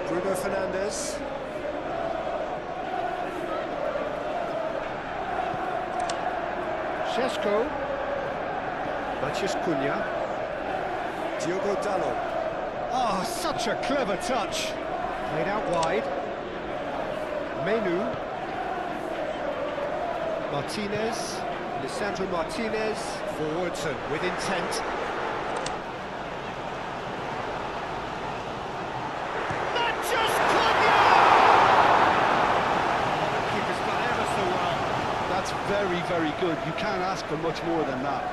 Bruno Fernandes. Šeško. Matías Cunha. Diogo Dalot. Oh, such a clever touch. Played out wide. Menu. Martinez. Lisandro Martinez. Forwards and with intent. Matías Cunha! The keeper's done ever so well. That's very, very good. You can't ask for much more than that.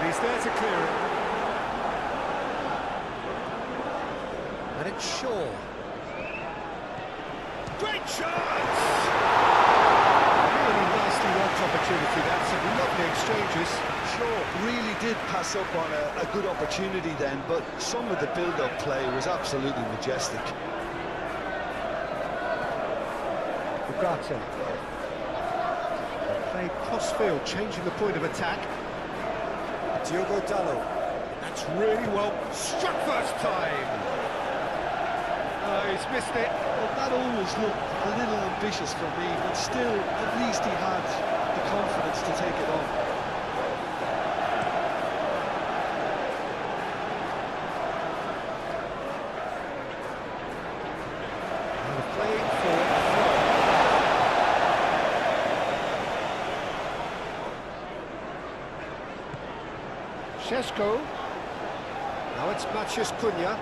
He's there to clear it. And it's Shaw. Great chance! Really nicely worked opportunity. That's some lovely exchanges. Shaw really did pass up on a good opportunity then, but some of the build-up play was absolutely majestic. Ugarte. Played cross-field, changing the point of attack. Diogo Dalot. That's really well struck first time. Oh, he's missed it. Well, that always looked a little ambitious for me, but still, at least he had the confidence to take it on. Playing for Šeško. Now it's Matías Cunha.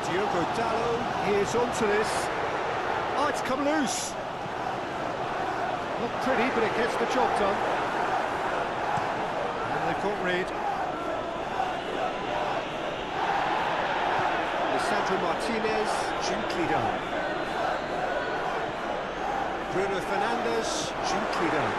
Diogo Dalot. Here's onto this. Oh, it's come loose. Not pretty, but it gets the job done. And they can't read. Lisandro Martinez. Gently done. Bruno Fernandes, gently done.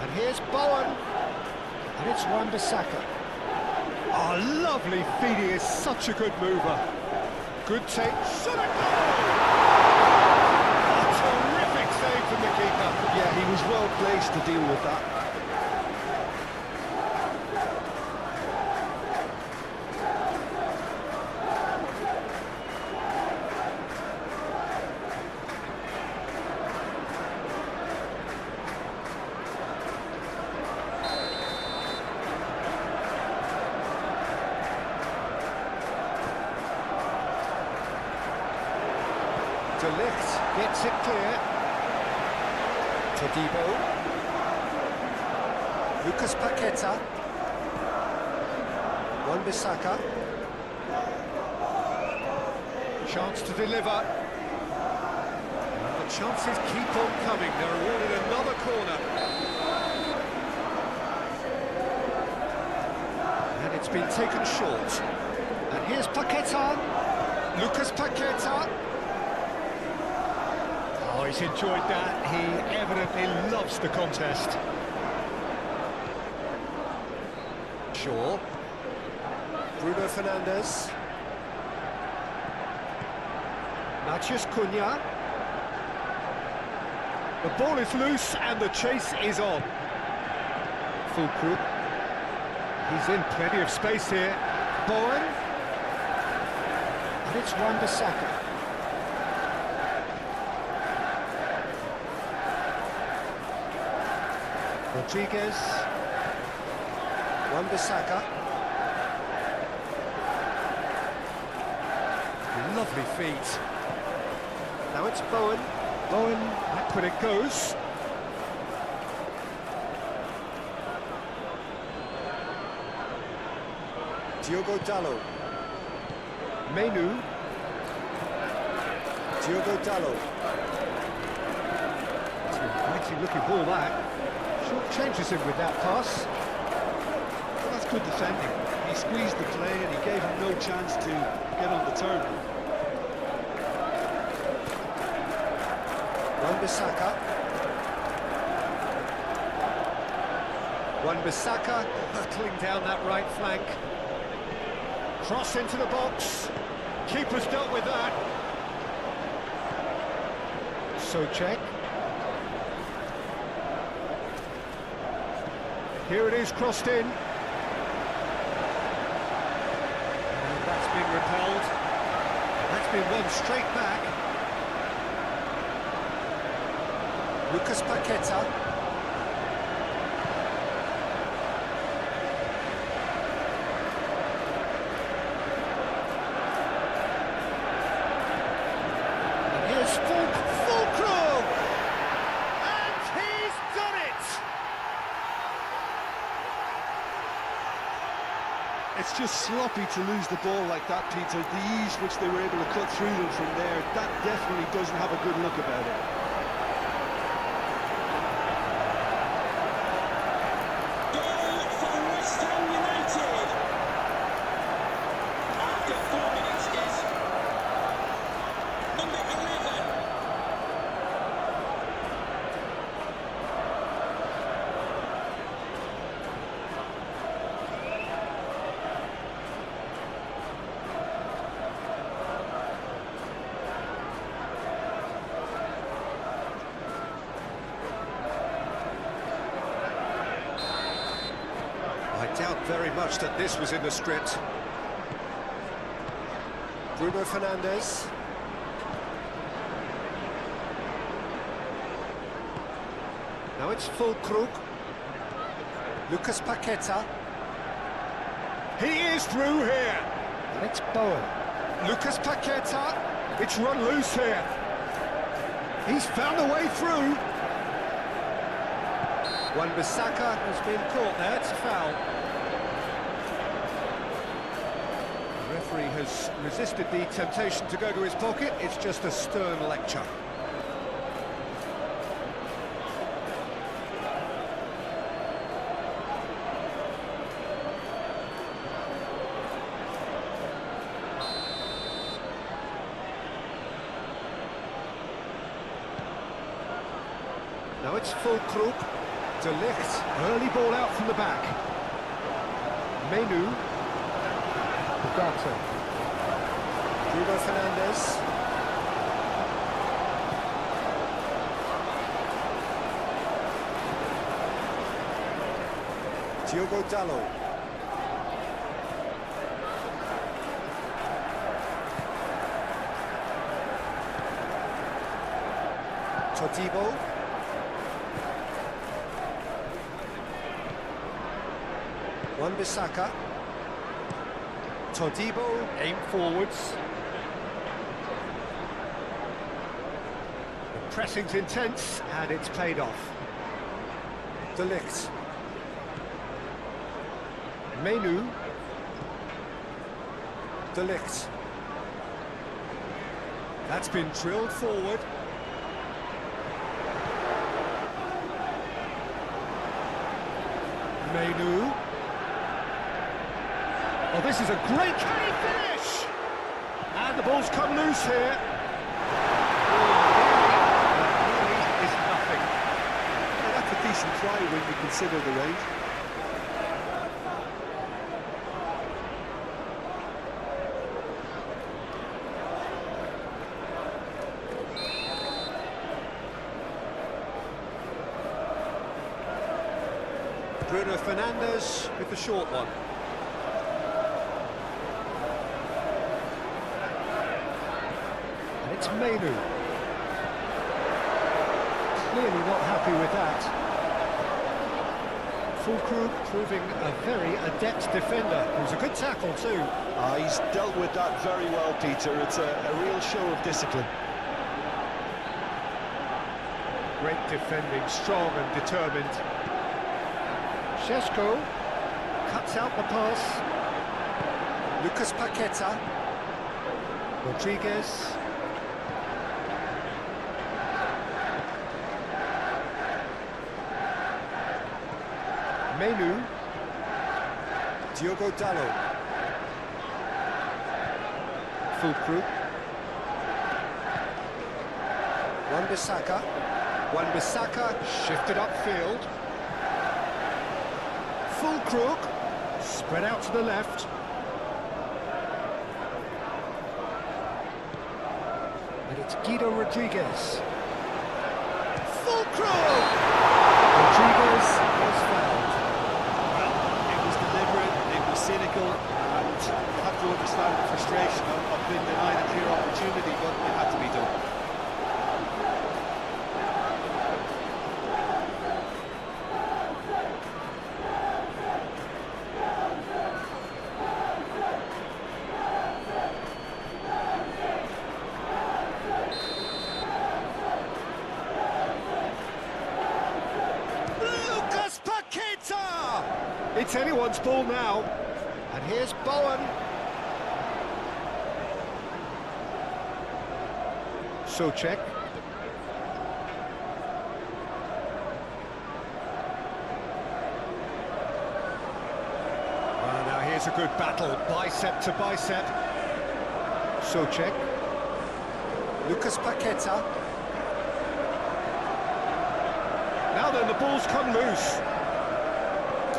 And here's Bowen. And it's Wan-Bissaka. Oh, lovely feed. He is such a good mover. Good take. Shot it! Oh, terrific save from the keeper. Yeah, he was well placed to deal with that. De Ligt gets it clear. Todibo. Lucas Paqueta. Wan-Bissaka. Chance to deliver. And the chances keep on coming. They're awarded another corner. And it's been taken short. And here's Paqueta. Lucas Paqueta. Oh, he's enjoyed that. He evidently loves the contest. Shaw. Bruno Fernandes. Matías Cunha. The ball is loose and the chase is on. Fulkrug. He's in plenty of space here. Bowen. And it's Wan-Bissaka. Rodriguez. Wan-Bissaka. Lovely feet. Now it's Bowen. Bowen, back when it goes. Diogo Dalot. Menu. Diogo Dalot. It's an inviting looking ball that. Short changes him with that pass. Well, that's good defending. He squeezed the play and he gave him no chance to get on the turn. Wan-Bissaka. Wan-Bissaka hurtling down that right flank. Cross into the box. Keeper's dealt with that. Souček. Here it is, crossed in. And that's been repelled. That's been won straight back. Lucas Paqueta. And here's Fulcrum! And he's done it! It's just sloppy to lose the ball like that, Peter. The ease which they were able to cut through them from there, that definitely doesn't have a good look about it. I doubt very much that this was in the script. Bruno Fernandes. Now it's Fulcrum. Lucas Paqueta. He is through here. And it's Bowen. Lucas Paqueta. It's run loose here. He's found a way through. Wan-Bissaka has been caught there, it's a foul. The referee has resisted the temptation to go to his pocket, it's just a stern lecture. Now it's Fulcrum. De Ligt, early ball out from the back. Menu. Ugarte. Bruno Fernandes. Diogo Dalot. Todibo. Wan-Bissaka. Todibo, aim forwards. The pressing's intense, and it's paid off. De Ligt. Menu. De Ligt. That's been drilled forward. Menu. Oh, this is a great, can he finish? And the ball's come loose here. Really is nothing. Yeah, that's a decent try when you consider the range. Bruno Fernandes with the short one. And it's Menu. Clearly not happy with that. Fulcrum proving a very adept defender. It was a good tackle too. He's dealt with that very well, Peter. It's a real show of discipline. Great defending, strong and determined. Šeško cuts out the pass. Lucas Paqueta. Rodriguez. Menu. Diogo Dalot. Fulkrug. Wan-Bissaka. Wan-Bissaka shifted upfield. Fulkrug. Spread out to the left. And it's Guido Rodriguez. Fulkrug! Rodriguez was fouled. Well, it was deliberate, it was cynical, and you have to understand the frustration of being denied a clear opportunity, but it had to be done. It's anyone's ball now, and here's Bowen. Souček. Well, now here's a good battle, bicep to bicep. Souček. Lucas Paqueta. Now then, the ball's come loose.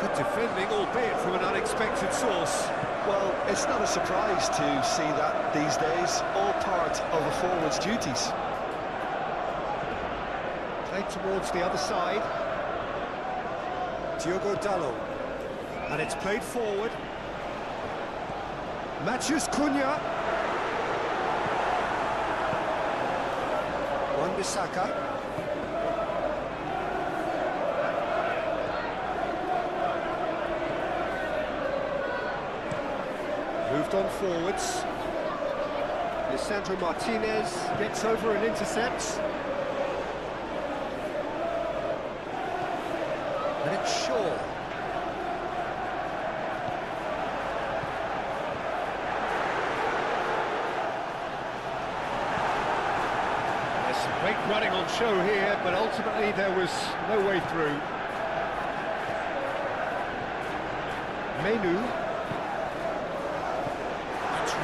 Good defending, albeit from an unexpected source. Well, it's not a surprise to see that these days, all part of a forward's duties. Played towards the other side. Diogo Dalot. And it's played forward. Matheus Cunha. Wan-Bissaka. Moved on forwards. Lisandro Martinez gets over and intercepts. And it's Shaw. There's some great running on show here, but ultimately there was no way through. Menu.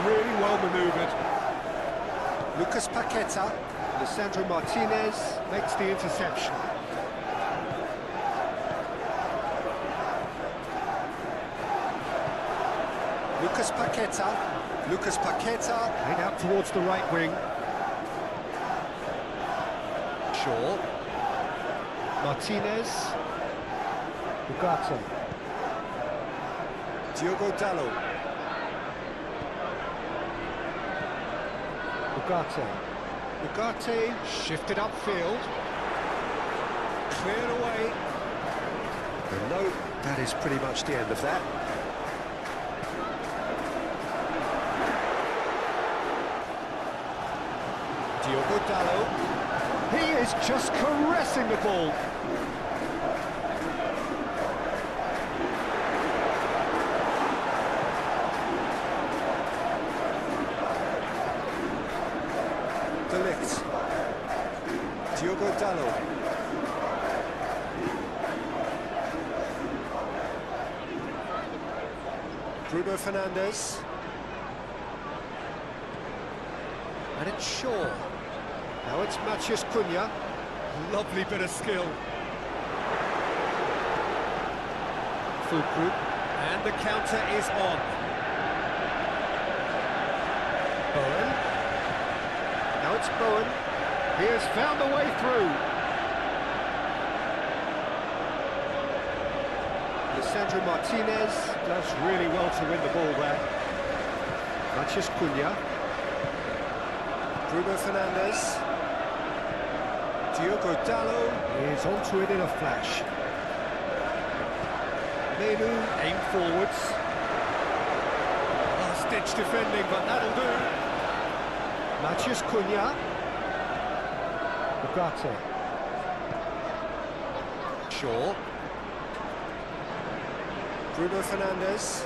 Really well manoeuvred. Lucas Paqueta. Lisandro Martinez makes the interception. Lucas Paqueta. Lucas Paqueta. Played out towards the right wing. Shaw. Martinez. Ugarte. Diogo Dalot. Ugarte shifted upfield, cleared away. And no, that is pretty much the end of that. Diogo Dalot, he is just caressing the ball. Diogo Dalot. Bruno Fernandes. And it's Shaw. Now it's Matheus Cunha. Lovely bit of skill. Fulkrug. And the counter is on. Bowen. Now it's Bowen. He has found a way through. Lisandro Martinez does really well to win the ball there. Matheus Cunha. Bruno Fernandes. Diogo Dalot is onto it in a flash. Menu aimed forwards. Last-ditch defending, but that'll do. Matheus Cunha. Ugarte. Shaw. Bruno Fernandes.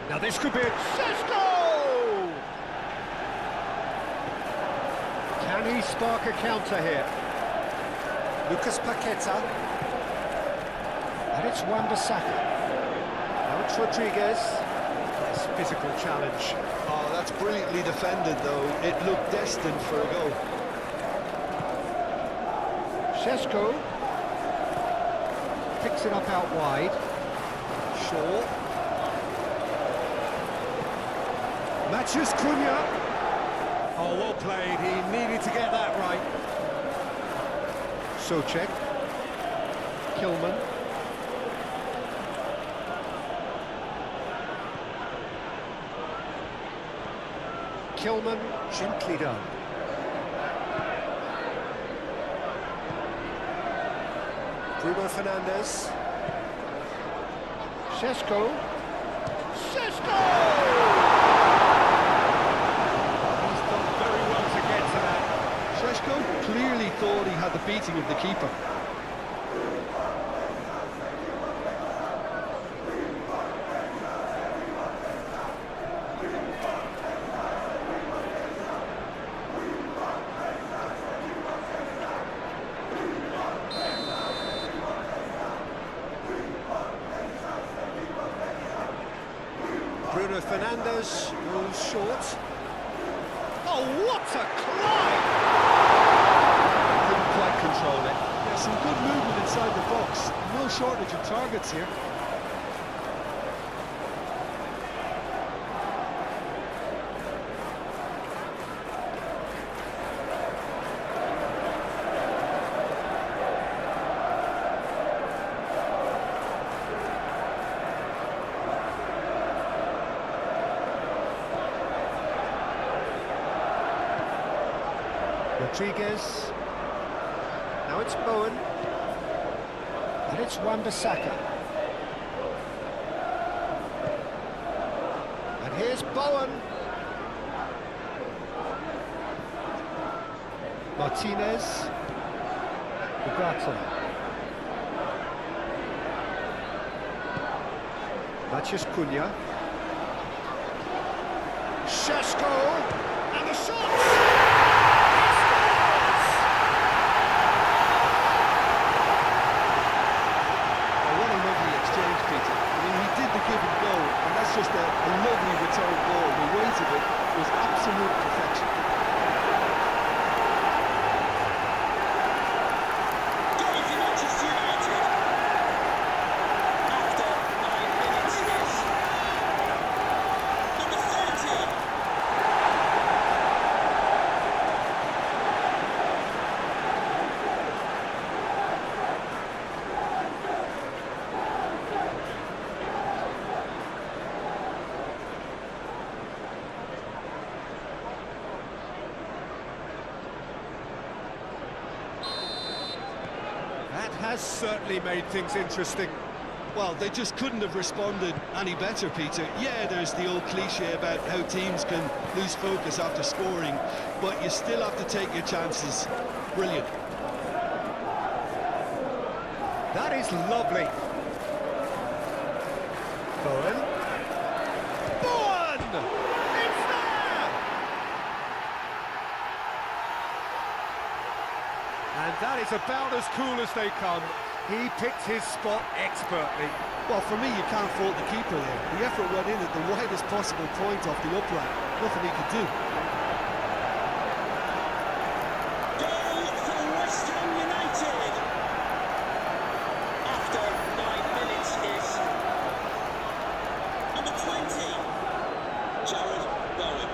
Now this could be a... Sesko! Can he spark a counter here? Lucas Paqueta. And it's Wan-Bissaka. Now it's Rodriguez. Nice physical challenge. Oh, that's brilliantly defended, though. It looked destined for a goal. Šeško picks it up out wide. Shaw. Matches Cunha. Oh, well played. He needed to get that right. Souček. Kilman. Kilman, gently done. Bruno Fernandes. Šeško. Šeško! He's done very well to get to that. Šeško clearly thought he had the beating of the keeper. Bruno Fernandes goes short. Oh, what a climb! Couldn't quite control it. Yeah, some good movement inside the box. No shortage of targets here. Rodriguez. Now it's Bowen. And it's Wan-Bissaka. And here's Bowen. Martinez. Ugarte. Matches Cunha. Šeško. And the shot! Just a lovely return goal. The weight of it was absolute perfection. Going to Manchester United. After 9 minutes is number 30. That has certainly made things interesting. Well, they just couldn't have responded any better, Peter. Yeah, there's the old cliche about how teams can lose focus after scoring, but you still have to take your chances. Brilliant. That is lovely. Bowen. Bowen! It's there! And that is about as cool as they come. He picked his spot expertly. Well, for me, you can't fault the keeper there. The effort went in at the widest possible point off the upright. Nothing he could do. Goal for West Ham United. After 9 minutes is number 20, Jared Bowen.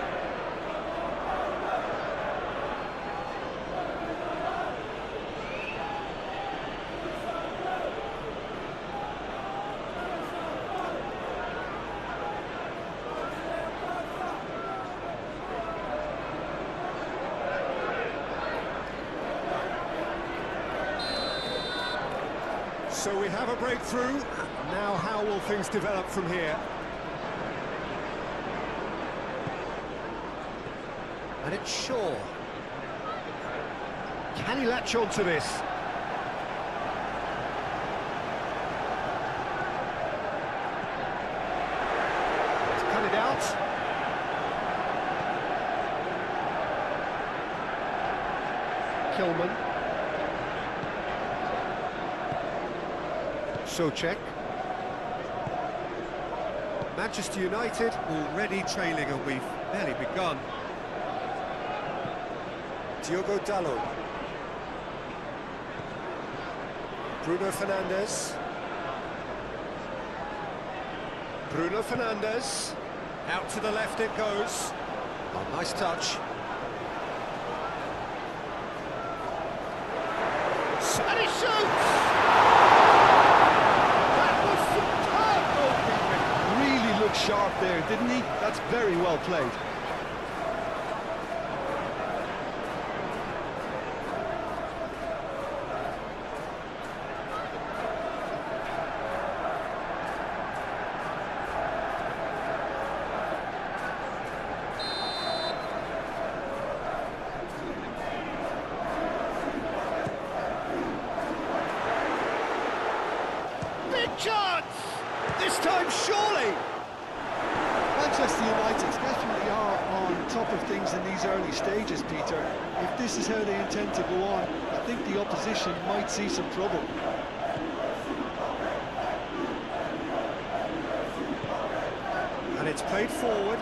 So we have a breakthrough. Now how will things develop from here? And it's Shaw. Can he latch on to this? Let's cut it out. Kilman. Socek. Manchester United already trailing, and we've barely begun. Diogo Dalot. Bruno Fernandes. Bruno Fernandes. Out to the left it goes. Oh, nice touch. And he shoots! That was superb goalkeeping. Really looked sharp there, didn't he? That's very well played. Chance! This time, surely! Manchester United definitely are on top of things in these early stages, Peter. If this is how they intend to go on, I think the opposition might see some trouble. And it's played forward.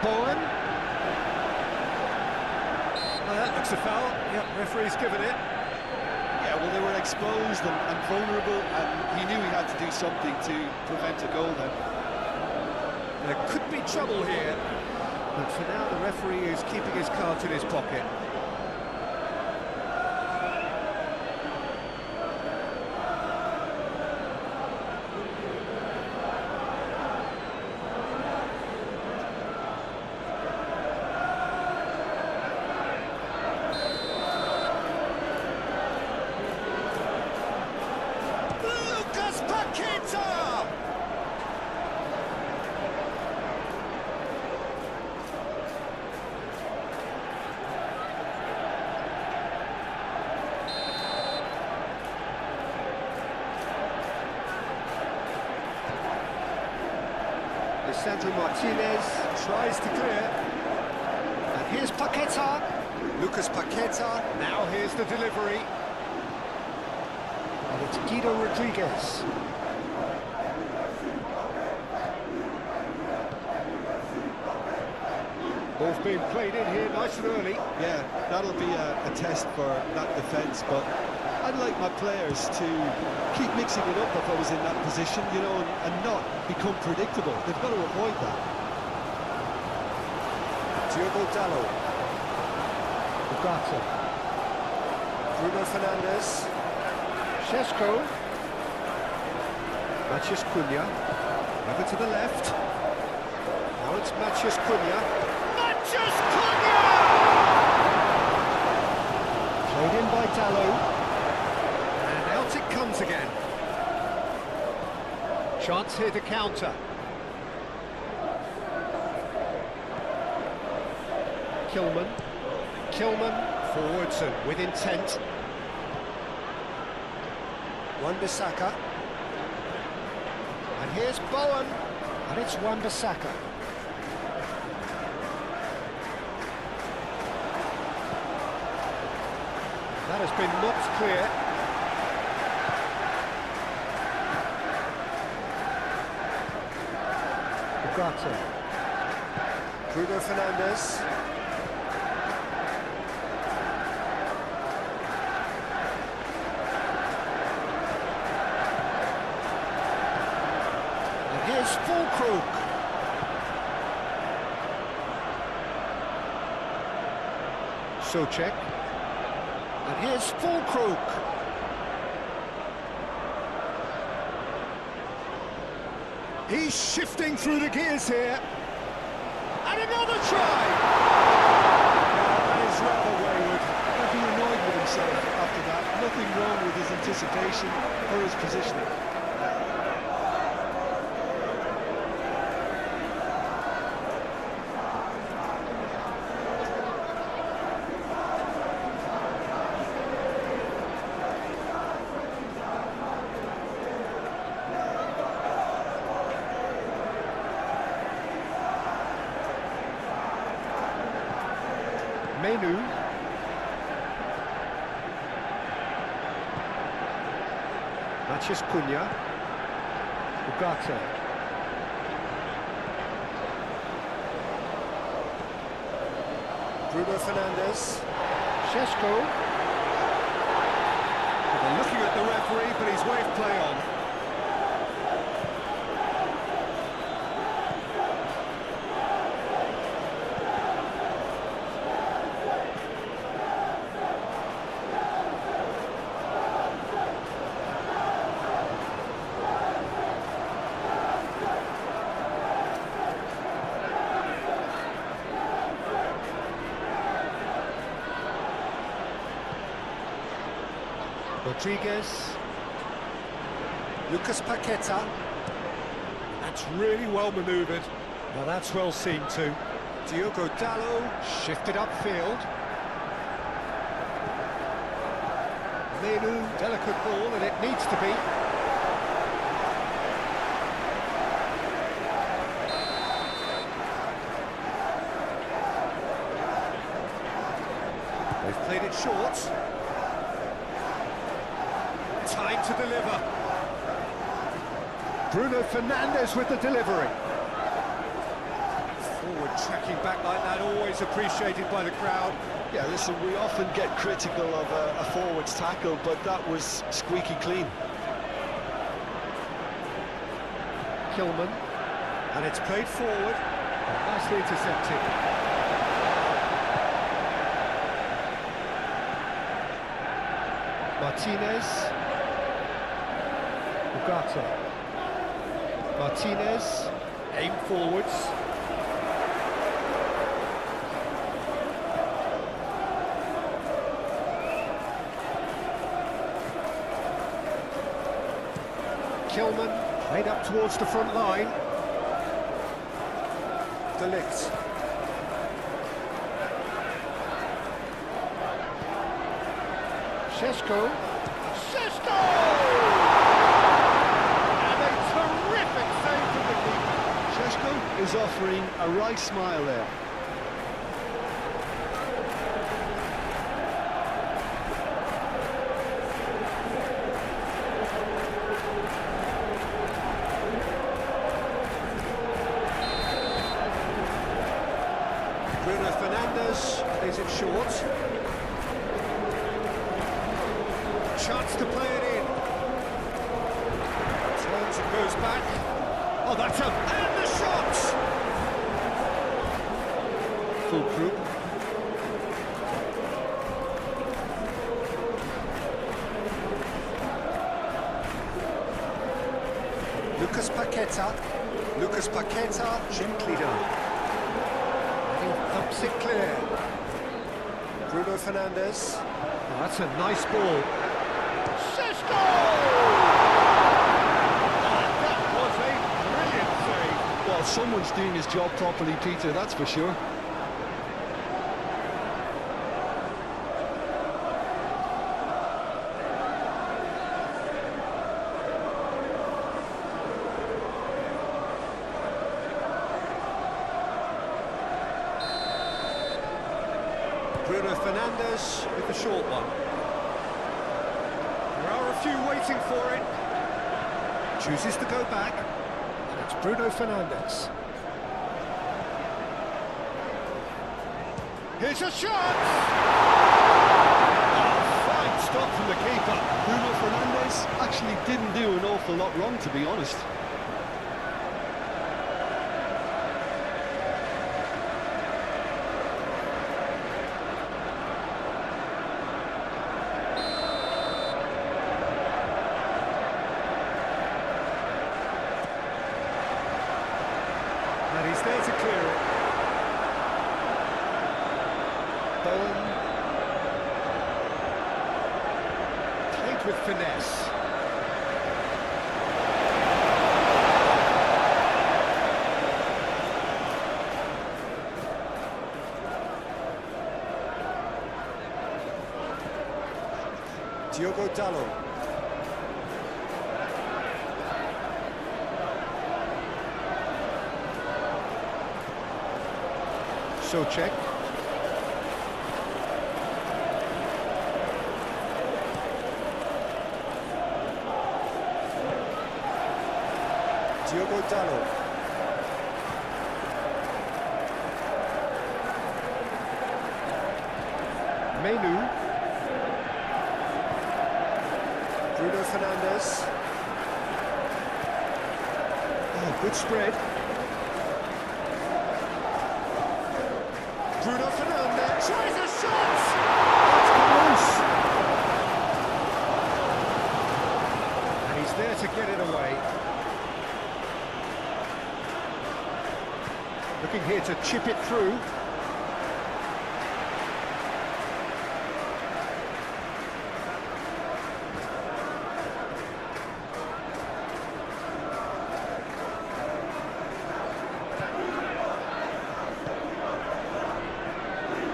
Bowen. That looks a foul. Yep, referee's given it. Yeah, well, they were exposed and vulnerable, and he knew he had to do something to prevent a goal then. There could be trouble here, but for now the referee is keeping his cards in his pocket. Sandro Martinez tries to clear. And here's Paqueta. Lucas Paqueta. Now here's the delivery. And it's Guido Rodriguez. Ball's being played in here nice and early. Yeah, that'll be a test for that defence, but I'd like my players to keep mixing it up if I was in that position, you know, and not become predictable. They've got to avoid that. Diogo Dalot. Ugarte. Bruno Fernandes. Šeško. Matheus Cunha. Over to the left. Now it's Matheus Cunha. Matheus Cunha! Played in by Dalot. It comes again. Chance here to counter. Kilman forwards and with intent. Wan-Bissaka. And here's Bowen. And it's Wan-Bissaka. That has been knocked clear. Ugarte. Bruno Fernandes. And here's Fulkrug. Socek. And here's Fulkrug. He's shifting through the gears here. And another try! That is rather wayward. He'll be annoyed with himself after that. Nothing wrong with his anticipation or his positioning. Menu. Matches Cunha. Ugarte. Bruno Fernandes. Šeško. They're looking at the referee, but he's waved play on. Rodriguez. Lucas Paqueta. That's really well manoeuvred. Well, that's well seen too. Diogo Dalot shifted upfield. Menu, delicate ball, and it needs to be. They've played it short. Time to deliver. Bruno Fernandes with the delivery. Forward tracking back like that, always appreciated by the crowd. Yeah, listen, we often get critical of a forward's tackle, but that was squeaky clean. Kilman. And it's played forward. Nicely intercepted. Martinez. Ugarte. Martinez, aim forwards. Kilman, played up towards the front line. De Ligt. Šeško. Is offering a right smile there. Bruno Fernandes plays it short. Chance to play it in. Turns and goes back. Oh, that's up. And the shot! Full group. Lucas Paqueta. Lucas Paqueta, gently done. And he thumps it clear. Bruno Fernandes. Oh, that's a nice ball. Well, someone's doing his job properly, Peter, that's for sure. Bruno Fernandes with the short one. There are a few waiting for it. Chooses to go back. And it's Bruno Fernandes. Here's a shot! Oh, fine stop from the keeper. Bruno Fernandes actually didn't do an awful lot wrong, to be honest. And he's there to clear it. Bowen. Played with finesse. Diogo Dalot. Socek. Diogo Dalot. Menu. Bruno Fernandes. Oh, good spread. Bruno Fernandes tries a shot! That's close! And he's there to get it away. Looking here to chip it through.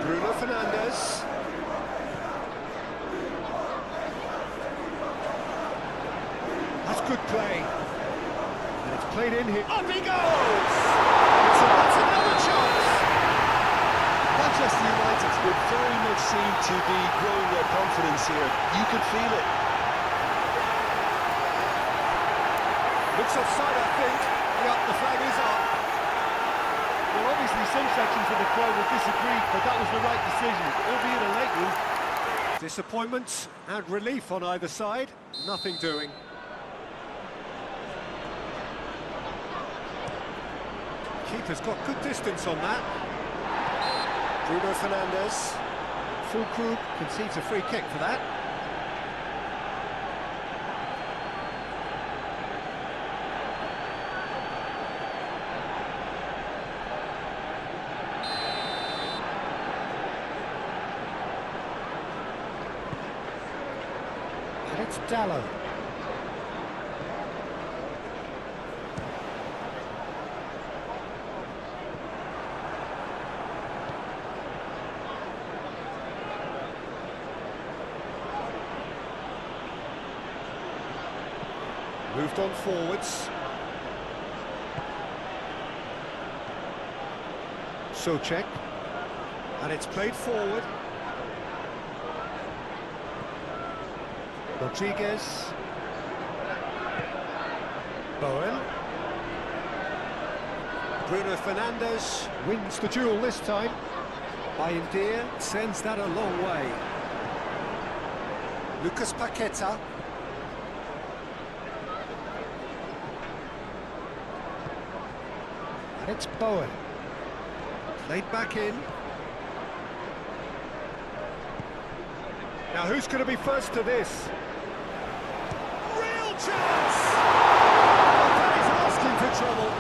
Bruno Fernandes. That's good play. And it's played in here. Up he goes! That's another chance! Manchester United would very much seem to be growing their confidence here. You could feel it. Looks offside, I think. Yep, the flag is up. Well, obviously some sections of the crowd will disagree, but that was the right decision, albeit a late one. Disappointment and relief on either side. Nothing doing. Keeper's got good distance on that. Bruno Fernandes. Fulkrug concedes a free kick for that. And it's Dalot. Moved on forwards. Souček. And it's played forward. Rodriguez. Bowen. Bruno Fernandes wins the duel this time. Bayindir sends that a long way. Lucas Paqueta. And it's Bowen. Played back in. Now who's going to be first to this? Real chance! Oh, that is asking for trouble.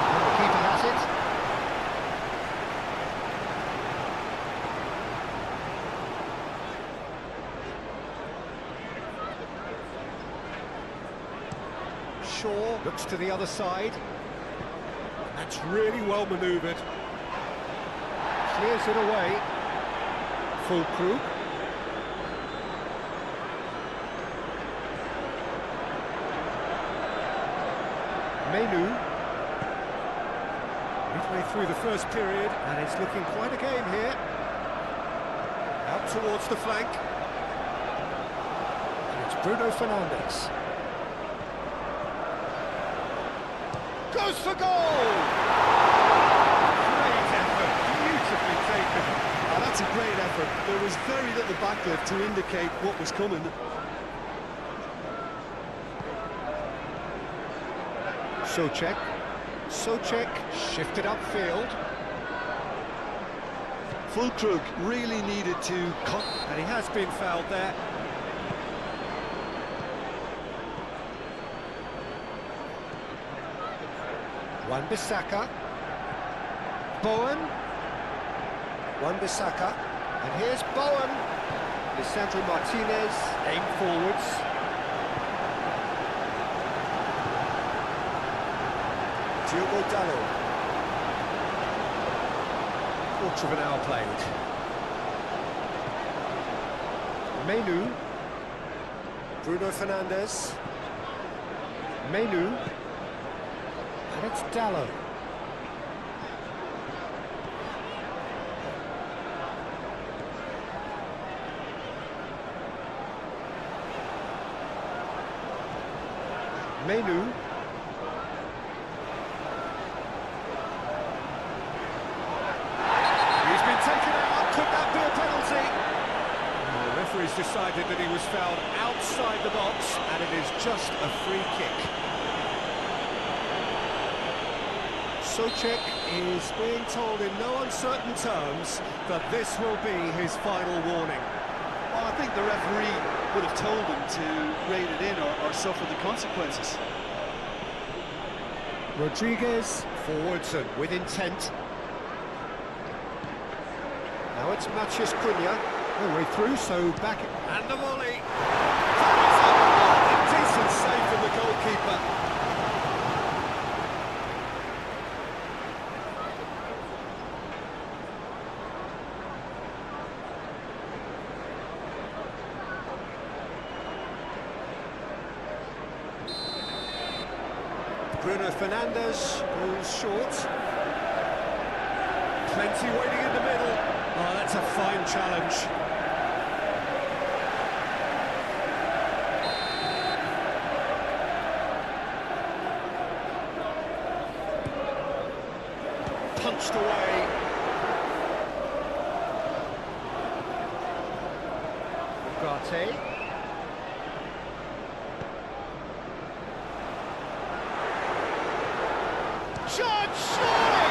And the keeper has it. Shaw looks to the other side. That's really well manoeuvred. Clears it away. Fulkrug. Menu. Midway through the first period, and it's looking quite a game here. Out towards the flank. And it's Bruno Fernandes. Goes for goal! Great effort, beautifully taken. Oh, that's a great effort. There was very little backlift to indicate what was coming. Souček. Souček shifted upfield. Fulkrug really needed to cut. And he has been fouled there. Wan-Bissaka. Bowen. Wan-Bissaka. And here's Bowen. Lisandro Martinez aimed forwards. Diogo Dalot. Quarter of an hour played. Menu. Bruno Fernandes. Menu. And it's Dalot. Menu. decided that he was fouled outside the box, and it is just a free kick. Souček is being told in no uncertain terms that this will be his final warning. Well, I think the referee would have told him to rein it in or suffer the consequences. Rodriguez forwards and with intent. Now it's Mathias Cunha, all the way through, so back and the volley. A decent save from the goalkeeper. Bruno Fernandes goes short. Plenty waiting in the middle. Oh, that's a fine challenge. Punched away. Ugarte. Shot, surely!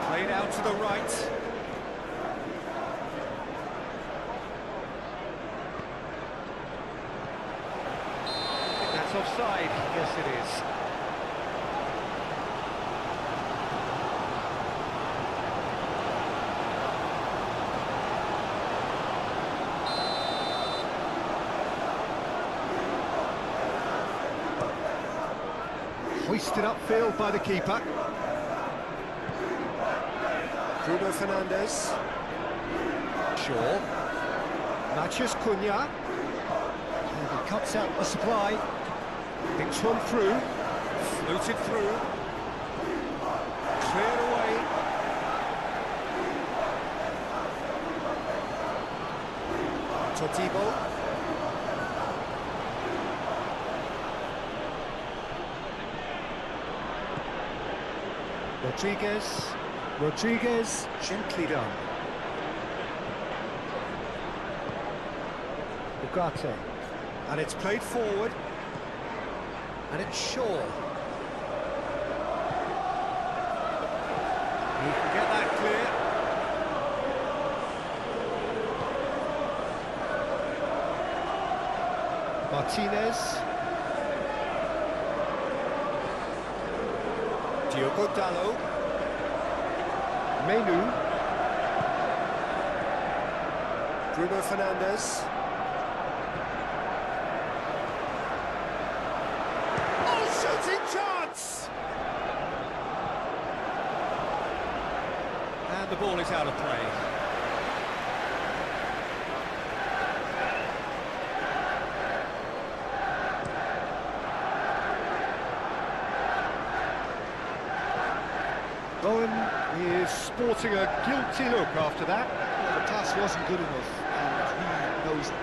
Played out to the right. That's offside. Yes, it is. Hoisted upfield by the keeper. Bruno Fernandes. Shaw. Mathias Cunha. And he cuts out the supply. Thinks one through. Floated through. Cleared away. Totibo. Rodriguez, gently done. Ugarte. And it's played forward. And it's Shaw. He can get that clear. Martinez. Diogo Dalot. Menu. Bruno Fernandes. Oh, shooting chance! And the ball is out of play. Bowen is sporting a guilty look after that. Well, the pass wasn't good enough, and he knows it.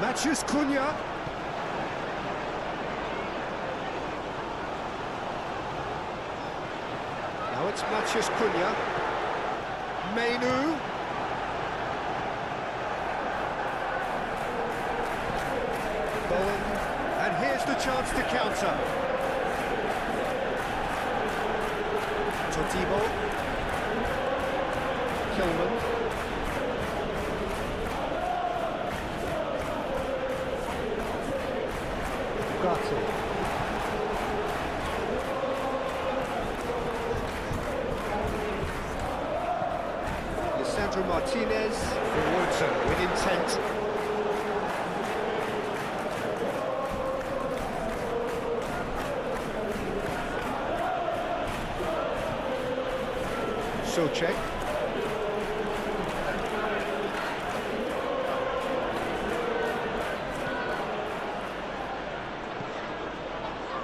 Mathias Cunha. Now it's Mathias Cunha. Menu. Bowen. And here's the chance to counter. Totibo. Kilman. Ugarte. Lisandro Martinez. Forwards with intent. Souček.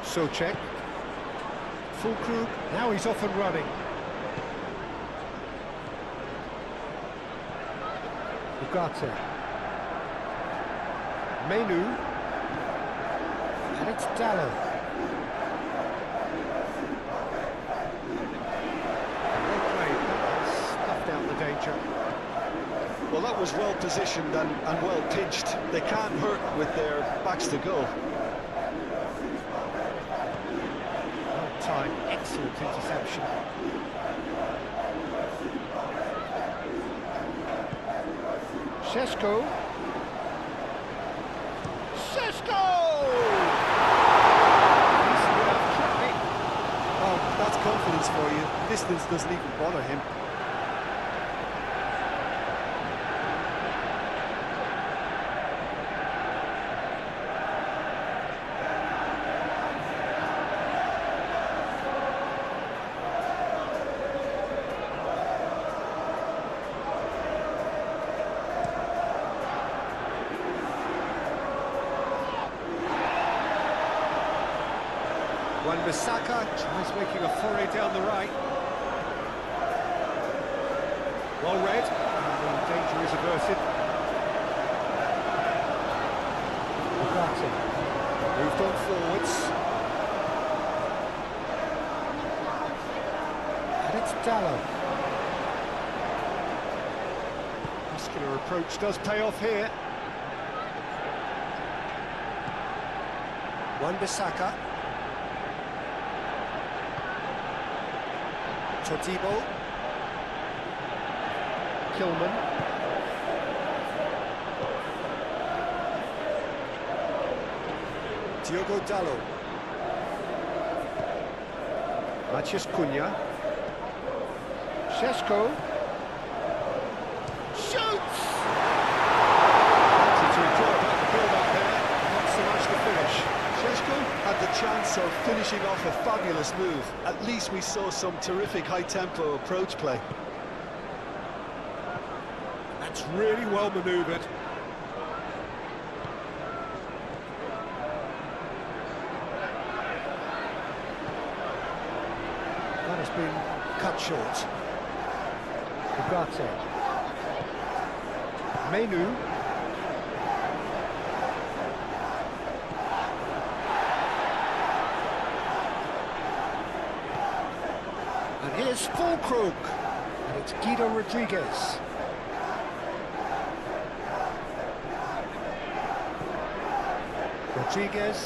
Souček. Fulkrug. Now he's off and running. Ugarte. Menu. And it's Dallo. Snuffed out the danger. Well, that was well positioned and well pitched. They can't hurt with their backs to goal. Well timed, excellent interception. Šeško. Šeško! Oh, that's confidence for you. Distance doesn't even bother him. Wan-Bissaka tries making a foray down the right. Well read, and the danger is averted. Ugarte moved on forwards. And it's Dallo. Muscular approach does pay off here. Wan-Bissaka. Totibo. Kilman. Diogo Dallo. Maciej Cunha. Šeško. Shoots! Wanted to enjoy about the build-up there, not so much the finish. Šeško had the chance of finishing off a fabulous move. At least we saw some terrific high-tempo approach play. That's really well manoeuvred. That has been cut short. Ugarte. Menu. And here's Fulkrug. And it's Guido Rodriguez. Rodriguez.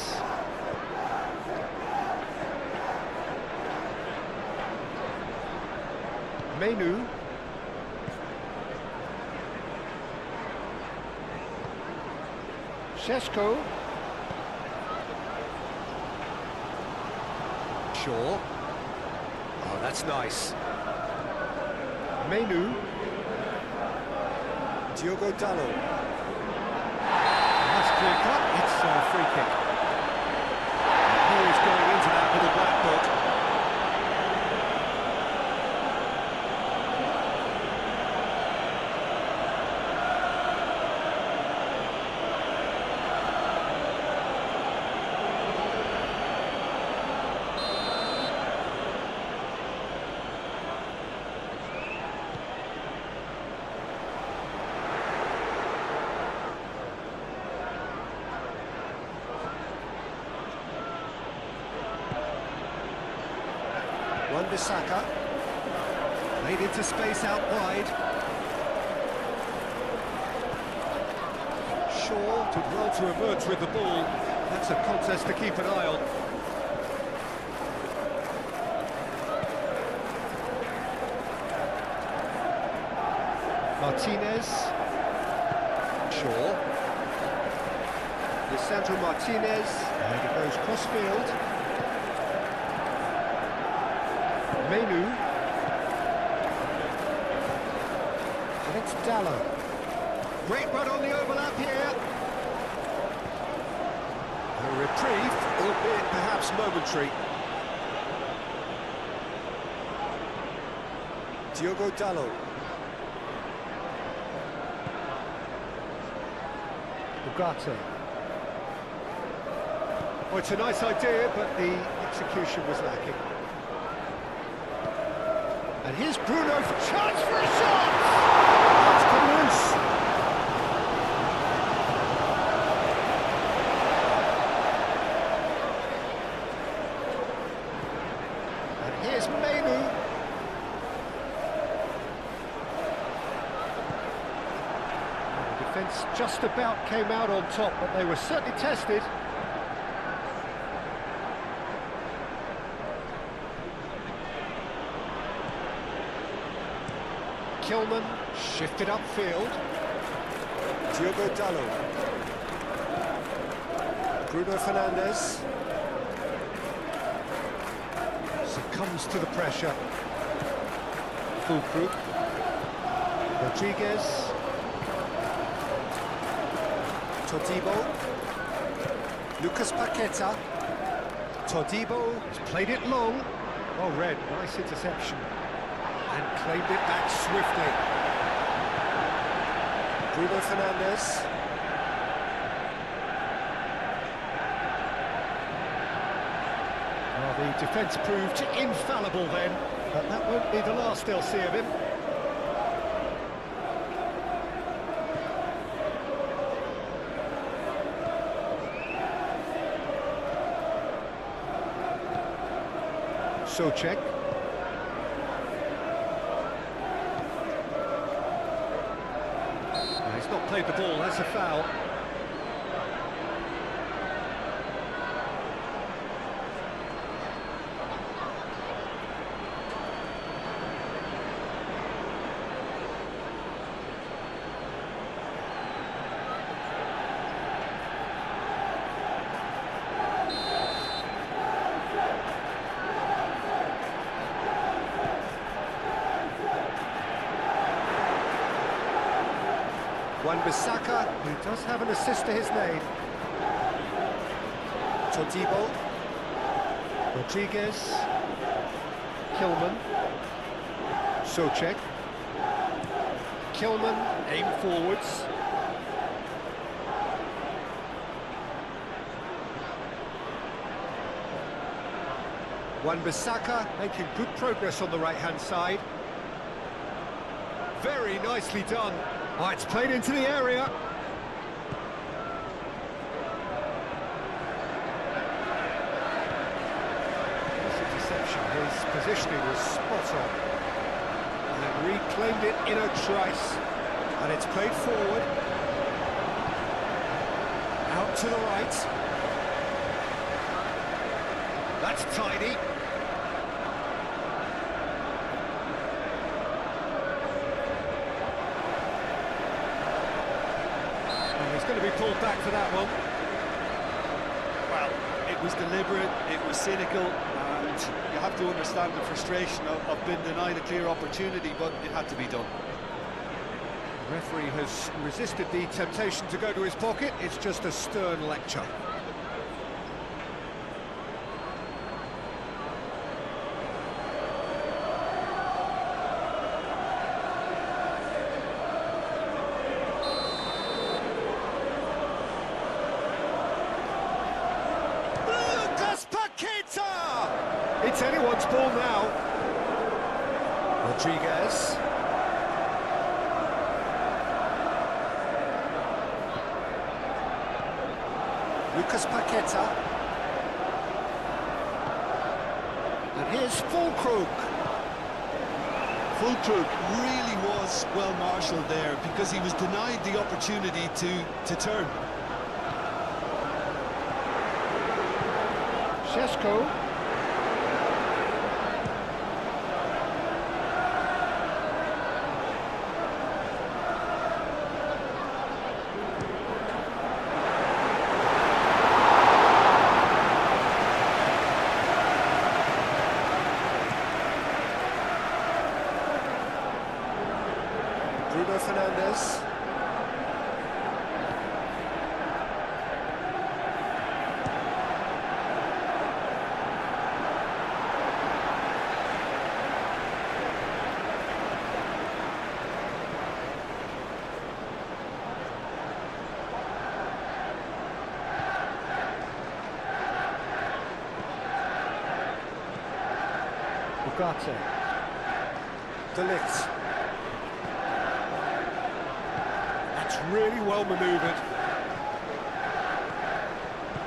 Menu. Šeško. Shaw. Oh, that's nice. Menu. Diogo Dallo. That's clear cut. It's a free kick. He is going into that with a black book. Wan-Bissaka made into space out wide. Shaw did well to emerge with the ball. That's a contest to keep an eye on. Martinez. Shaw. Lisandro Martinez. And it goes cross-field. Menu. And it's Dallo. Great run on the overlap here. A reprieve, albeit perhaps momentary. Diogo Dalot. Ugarte. Well, it's a nice idea, but the execution was lacking. And here's Bruno for chance for a shot! That's come loose. And here's Menu. The defence just about came out on top, but they were certainly tested. Kilman shifted upfield. Diogo Dalot. Bruno Fernandes succumbs to the pressure. Fulkrug. Rodriguez. Todibo. Lucas Paqueta. Todibo has played it long. Well read, nice interception. And claimed it back swiftly. Bruno Fernandes. Well, the defence proved infallible then, but that won't be the last they'll see of him. Souček. He's not played the ball, that's a foul. Wan-Bissaka, who does have an assist to his name. Todibo. Rodriguez. Kilman. Souček. Kilman, aim forwards. Wan-Bissaka making good progress on the right-hand side. Very nicely done. Oh, it's played into the area. This interception, his positioning was spot on. And reclaimed it in a trice. And it's played forward. Out to the right. That's tidy. He's going to be pulled back for that one. Well, it was deliberate, it was cynical, and you have to understand the frustration of being denied a clear opportunity, but it had to be done. The referee has resisted the temptation to go to his pocket. It's just a stern lecture. It's anyone's ball now. Rodriguez. Lucas Paqueta. And here's Fulkrug. Fulkrug really was well marshalled there because he was denied the opportunity to turn. Šeško. Bruno Fernandes. Ugarte. De Ligt. That's really well manoeuvred.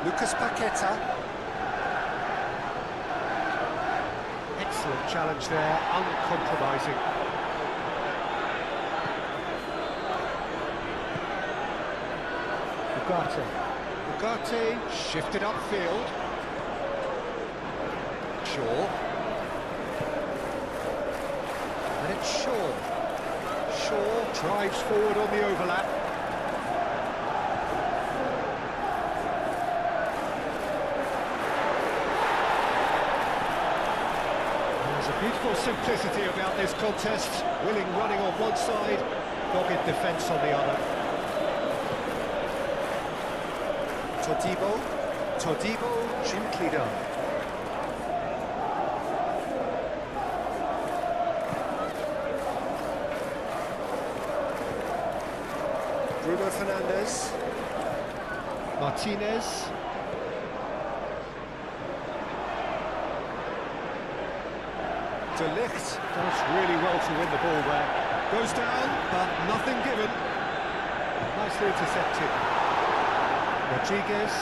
Lucas Paqueta. Excellent challenge there, uncompromising. Ugarte. Ugarte shifted upfield. Shaw. And it's Shaw. Shaw drives forward on the overlap. There's a beautiful simplicity about this contest. Willing running on one side, dogged defence on the other. Todibo, gently done. Bruno Fernandes. Martinez. De Ligt does really well to win the ball there. Goes down, but nothing given. Nicely intercepted. Rodriguez.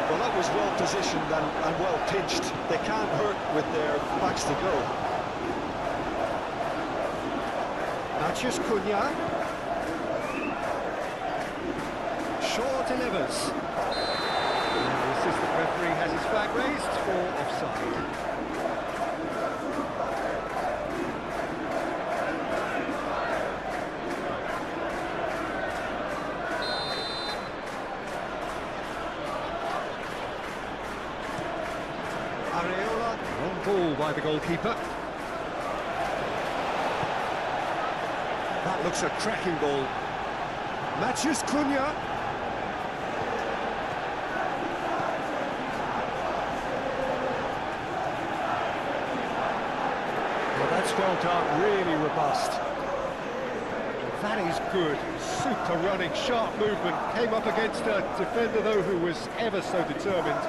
Well, that was well positioned and well pitched. They can't hurt with their backs to go. Matheus Cunha. Shaw delivers. And the assistant referee has his flag raised for offside. Wrong ball by the goalkeeper. That looks a cracking ball. Matheus Cunha. Well, that's well done, really robust. That is good. Super running, sharp movement. Came up against a defender, though, who was ever so determined.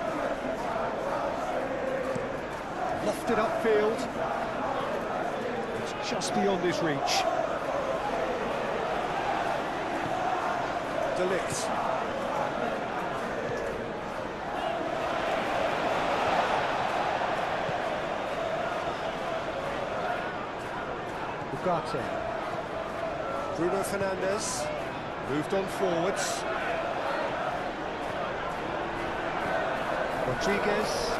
Lofted upfield. It's just beyond his reach. De Ligt. Ugarte. Bruno Fernandes. Moved on forwards. Rodriguez.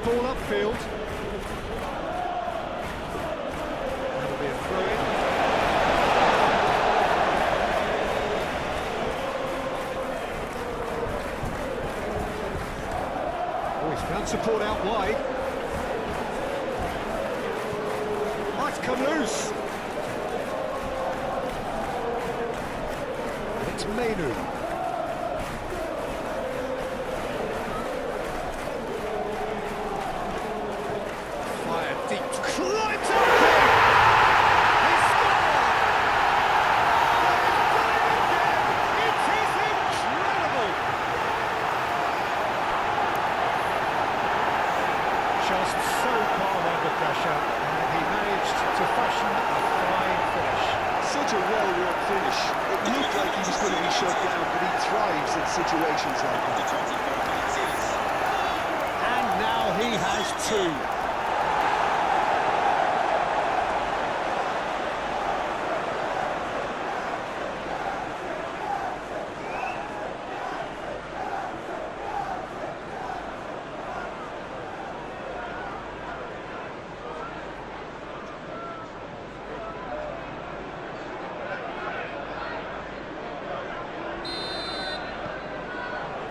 Ball upfield. That'll be a throw-in. Oh, he's found support out wide. Might come loose. It's Menu. Just so calm under pressure, and he managed to fashion a fine finish. Such a well-worked finish. It looked like he was going to be shut down, but he thrives in situations like that. And now he has two.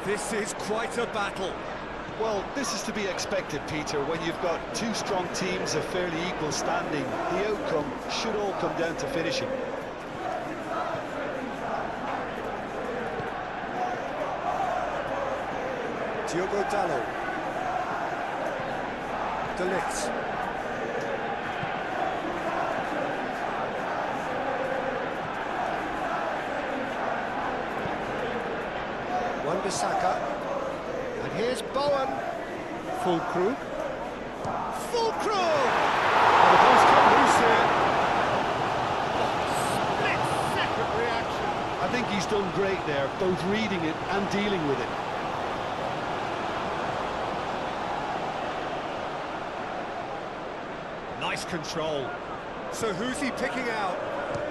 This is quite a battle. Well, this is to be expected, Peter, when you've got two strong teams of fairly equal standing. The outcome should all come down to finishing. Diogo Dalot. De Ligt. Wan-Bissaka. And here's Bowen. Full Krug. Full Krug! And the ball's come loose here. Split-second reaction. I think he's done great there, both reading it and dealing with it. Nice control. So who's he picking out?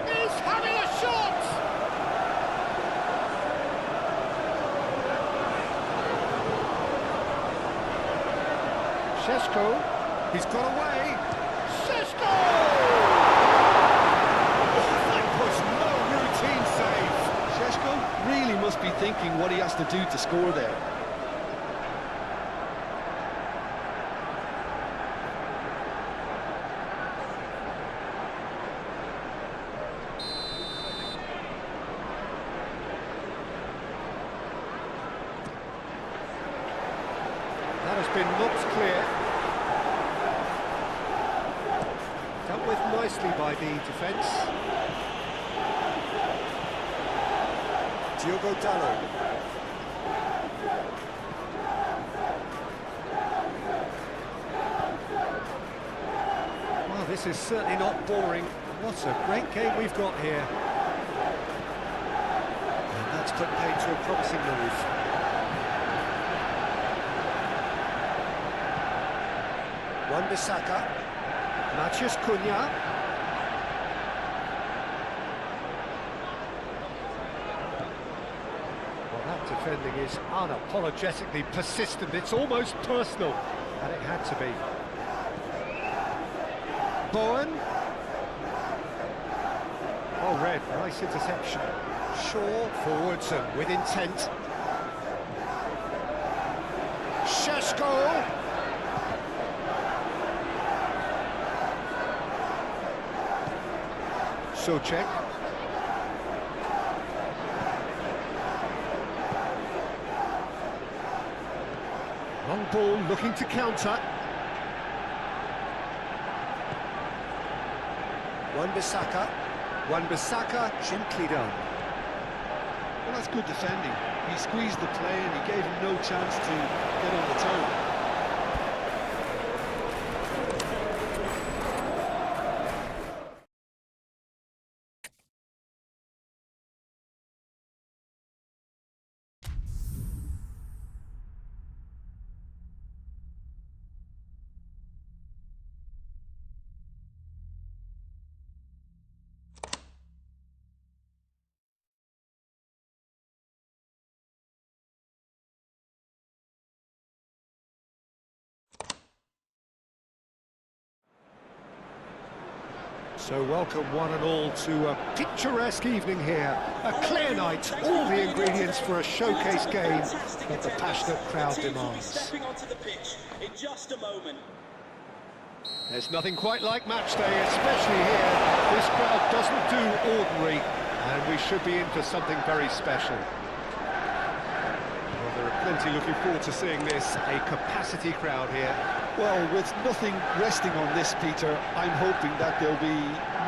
He's having a shot! Šeško, he's got away. Šeško! That was no routine save. Šeško really must be thinking what he has to do to score there. That has been knocked clear. Dealt with nicely by the defence. Diogo Dalot. Well, this is certainly not boring. What a great game we've got here. And that's put paid to a promising move. Wan-Bissaka, Matheus Cunha. Well, that defending is unapologetically persistent. It's almost personal, and it had to be. Bowen. Oh, Red, nice interception. Shaw forwards and with intent. Šeško. Souček. Long ball looking to counter. Wan-Bissaka. Wan-Bissaka gently done. Well, that's good defending. He squeezed the play and he gave him no chance to get on the toe. So welcome one and all to a picturesque evening here. A clear night, all the ingredients for a showcase game that the passionate crowd demands. Stepping onto the pitch in just a moment. There's nothing quite like match day, especially here. This crowd doesn't do ordinary, and we should be in for something very special. Well, there are plenty looking forward to seeing this. A capacity crowd here. Well, with nothing resting on this, Peter, I'm hoping that there'll be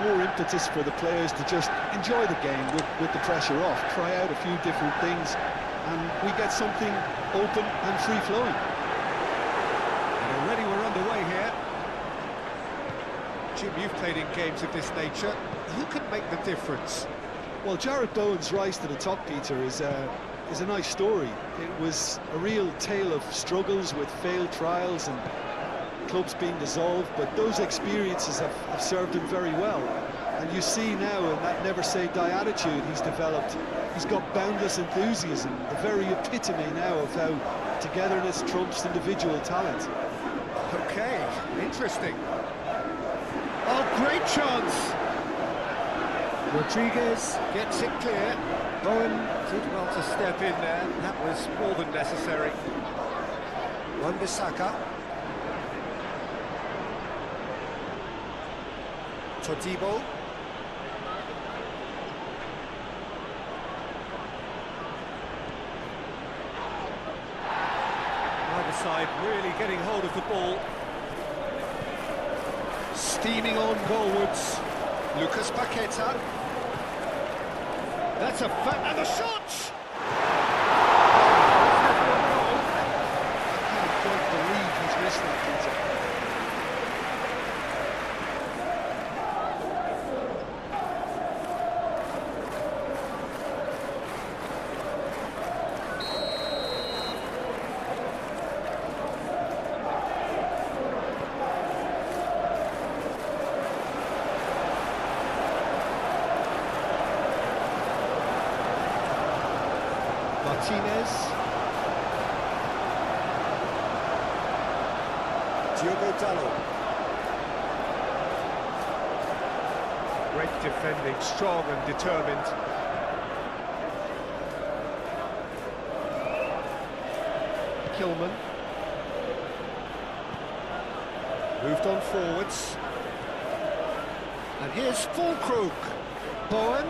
more impetus for the players to just enjoy the game with the pressure off, try out a few different things, and we get something open and free-flowing. And already we're underway here. Jim, you've played in games of this nature. Who can make the difference? Well, Jared Bowen's rise to the top, Peter, is a nice story. It was a real tale of struggles with failed trials and clubs being dissolved, but those experiences have served him very well. And you see now in that never-say-die attitude he's developed, he's got boundless enthusiasm, the very epitome now of how togetherness trumps individual talent. Okay, interesting. Oh, great chance! Rodriguez gets it clear. Bowen did well to step in there. That was more than necessary. Wan-Bissaka. Todibo. Either side really getting hold of the ball. Steaming on goalwards. Lucas Paqueta. That's a and the shot! Martinez. Diogo Dalot. Great defending, strong and determined. Kilman. Moved on forwards. And here's Fulkrug. Bowen.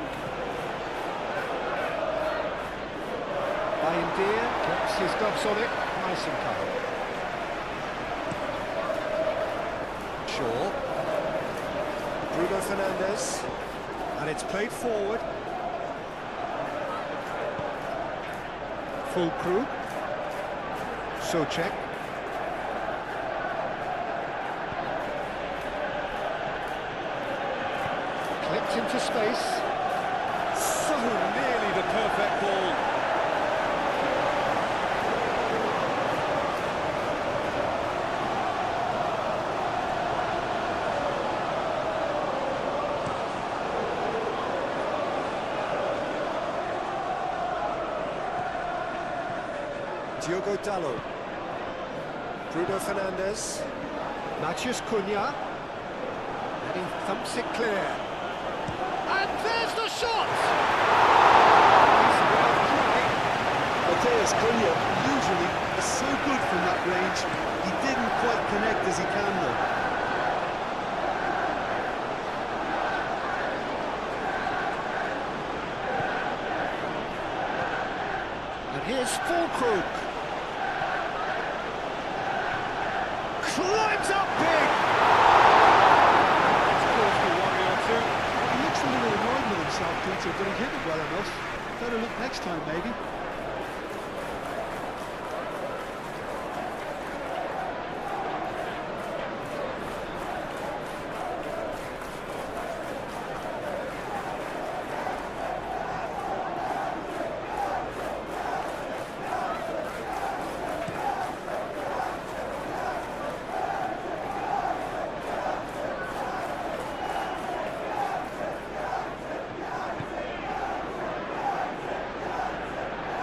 Bayindir gets his gloves on it. Nice and calm. Shaw. Bruno Fernandes. And it's played forward. Fulkrug. Socek. Clipped into space. So nearly the perfect ball. Diogo Dalot. Bruno Fernandes. Matheus Cunha. And he thumps it clear. And there's the shot! Matheus Cunha usually is so good from that range. He didn't quite connect as he can though. And here's Fulkrug. Climbs up big! It's caused a worry or two. He looks a little annoyed with himself, Peter, but he hit it well enough. Better look next time, maybe.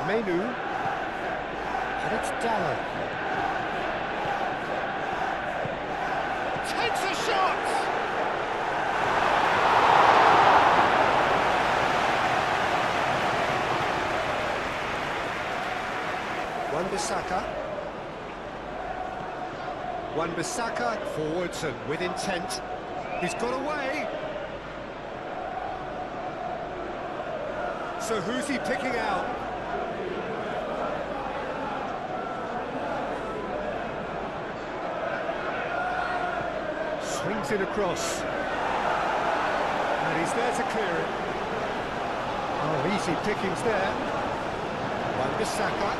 Menu. And it's Dalot. Takes a shot! Wan-Bissaka. Wan-Bissaka forwards and with intent. He's got away. So who's he picking out? Swings it across. And he's there to clear it. Oh, easy pickings there. Wan-Bissaka.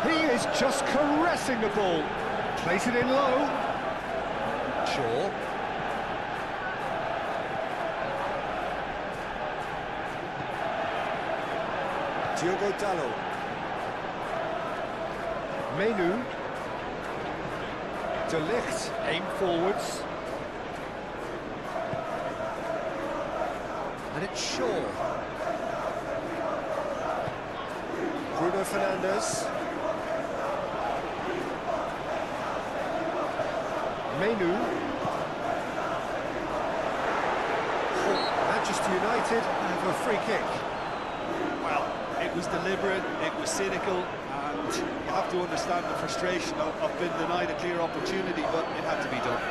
He is just caressing the ball. Plays it in low. Shaw. Diogo Dalot. Menu. De Ligt, aim forwards. And it's Shaw. Bruno Fernandes. Menu. Manchester United have a free kick. Well, it was deliberate, it was cynical, and you have to understand the frustration of being denied a clear opportunity, but it had to be done.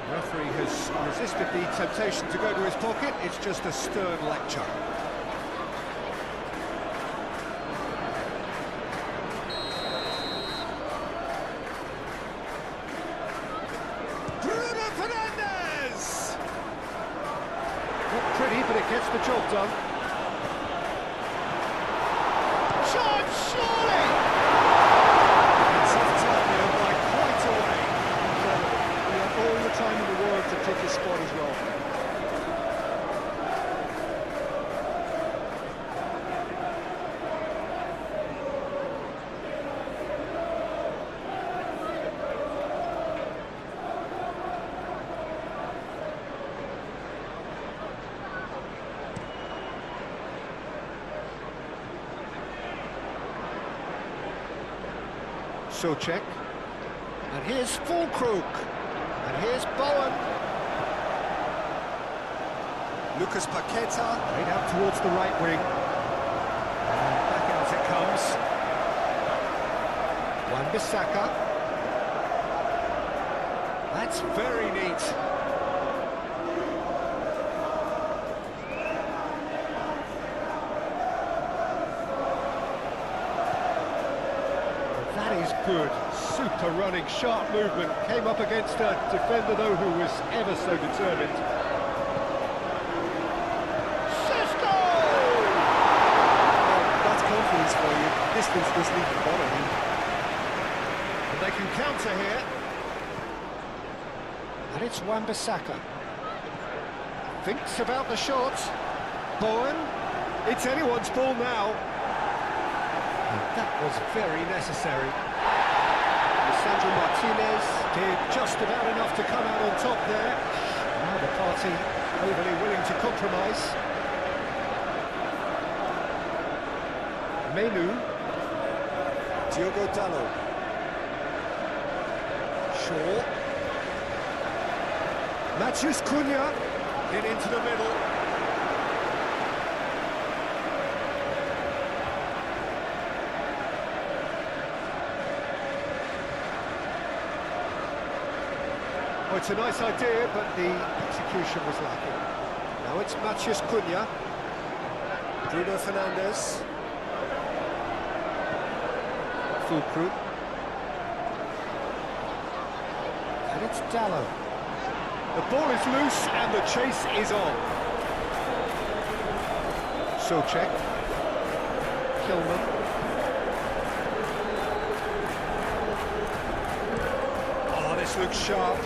The referee has resisted the temptation to go to his pocket. It's just a stern lecture. Bruno Fernandes! Not pretty, but it gets the job done. Chance, surely! It's off target by quite a way. We have all the time in the world to pick his spot as well. So check. And here's Fulkrug. And here's Bowen. Lucas Paqueta. Right out towards the right wing. And back out it comes. Wan-Bissaka. That's very neat. That is good. Super running, sharp movement. Came up against a defender, though, who was ever so determined. Cisco! Well, that's confidence for you. Distance doesn't even bother him. And they can counter here. And it's Wan-Bissaka. Thinks about the shot. Bowen. It's anyone's ball now. And that was very necessary. Sandro Martinez did just about enough to come out on top there. Now the party overly willing to compromise. Menu. Diogo Dalot. Shaw. Matheus Cunha. In into the middle. Oh, it's a nice idea, but the execution was lacking. Now it's Matheus Cunha. Bruno Fernandes. Fulkrug. And it's Dalot. The ball is loose and the chase is on. So check. Kilman. Oh, this looks sharp.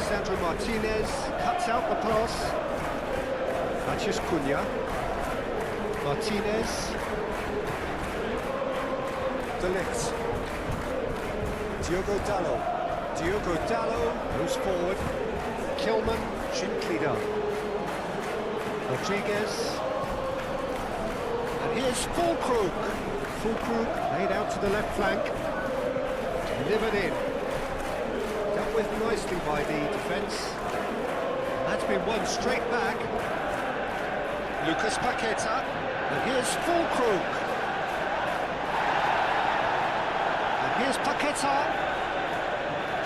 Sandro Martinez cuts out the pass. Matheus Cunha. Martinez. De Ligt. Diogo Dalot. Diogo Dalot moves forward. Kilman, gently done. Rodriguez. And here's Fulkrug. Fulkrug laid out to the left flank. Delivered in. Dealt with nicely by the defence. That's been won straight back. Lucas Paqueta. And here's Fulkrug. And here's Paqueta.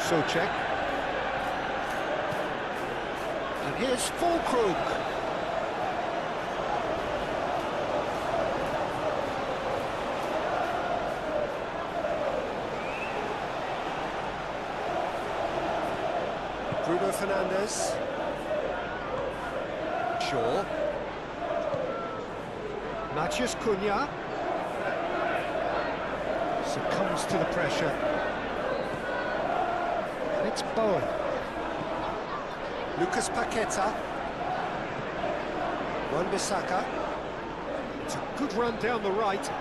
So check. And here's Fulkrug. Bruno Fernandes. Shaw. Matheus Cunha. Succumbs to the pressure. And it's Bowen. Lucas Paqueta. Wan-Bissaka. It's a good run down the right.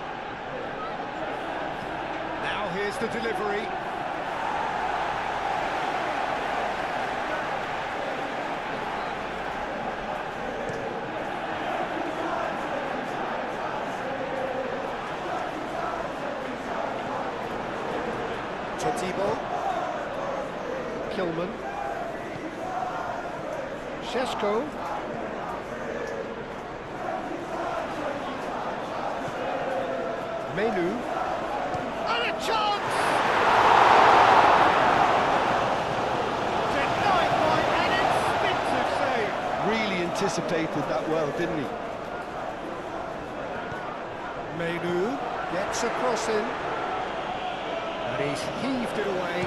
Now here's the delivery. Todibo. Kilman. Šeško. Menu. And a chance! Denied by an instinctive save. Really anticipated that well, didn't he? Menu gets a cross in. And he's heaved it away.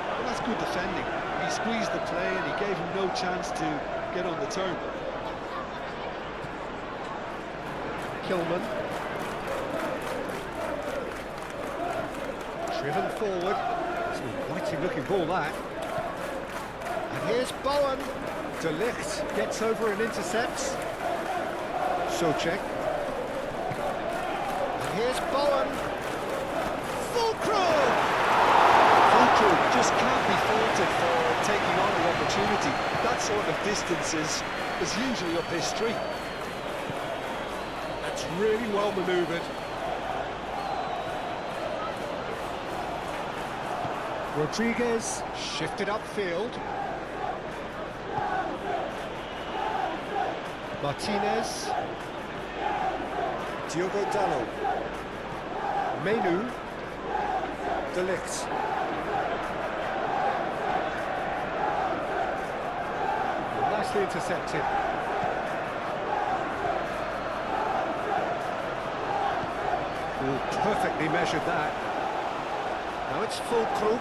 Well, that's good defending. He squeezed the play and he gave him no chance to get on the turn. Kilman. Driven forward. It's an inviting looking ball, that. And here's Bowen. De Ligt gets over and intercepts. So check. And here's Bowen. Fulkrug just can't be faulted for taking on the opportunity. That sort of distance is usually up his street. That's really well manoeuvred. Rodriguez shifted upfield. Martinez. Diogo Dalot. Menu. De Ligt. Nicely intercepted. Ooh, perfectly measured that. Now it's full Krug.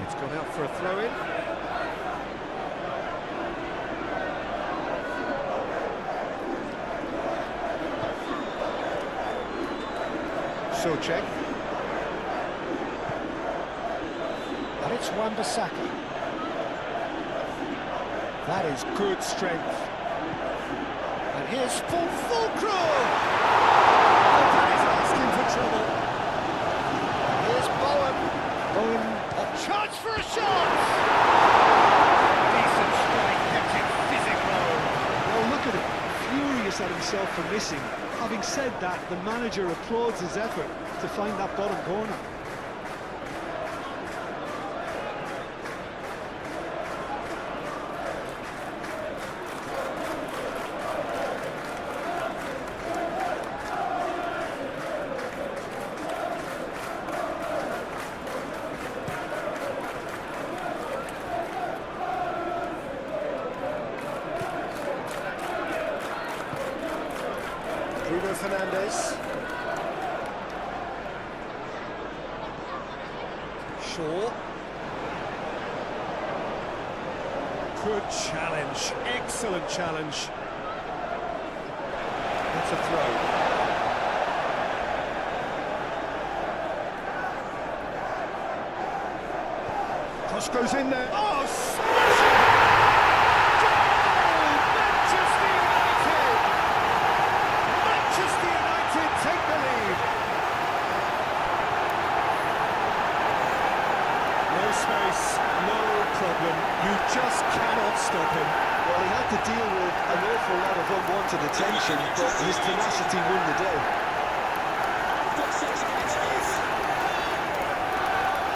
It's gone out for a throw-in. Souček. And it's Wan-Bissaka. That is good strength. And here's full Krug. Oh, that is asking for trouble. Here's Bowen. Bowen, a chance for a shot! Decent strike, kept it physical. Well, look at him, furious at himself for missing. Having said that, the manager applauds his effort to find that bottom corner. Bruno Fernandes. Shaw. Good challenge, excellent challenge. That's a throw. Cross goes in there. Oh, smashing! Manchester United! Manchester United take the lead. No space, no problem. You just cannot stop him. Well, he had to deal with an awful lot of unwanted attention, but his tenacity won the day. Got 6 minutes.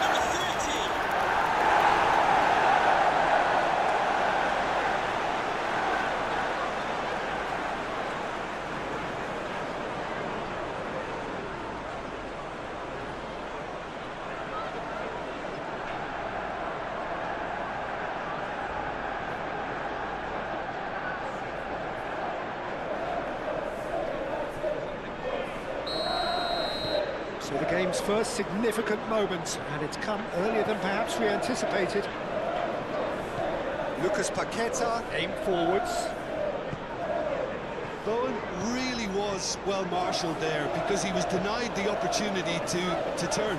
Number 13. So the game's first significant moment, and it's come earlier than perhaps we anticipated. Lucas Paqueta aimed forwards. Bowen really was well marshalled there because he was denied the opportunity to turn.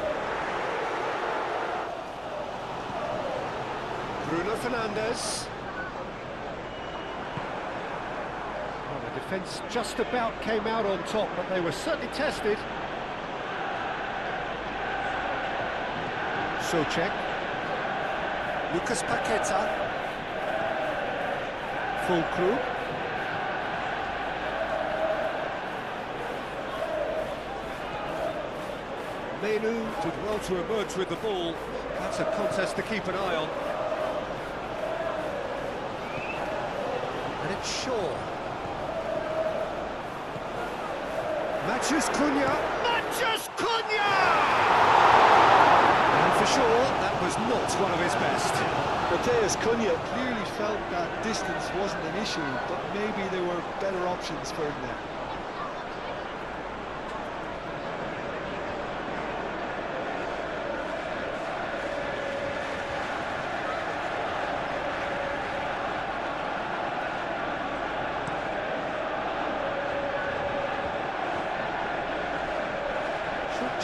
Bruno Fernandes. Well, the defence just about came out on top, but they were certainly tested. Souček. Lucas Paqueta. Full Krug. Menu did well to emerge with the ball. That's a contest to keep an eye on. And it's Shaw. Matches Cunha. Matches Cunha! And for sure, that was not one of his best. Matheus Cunha clearly felt that distance wasn't an issue, but maybe there were better options for him there.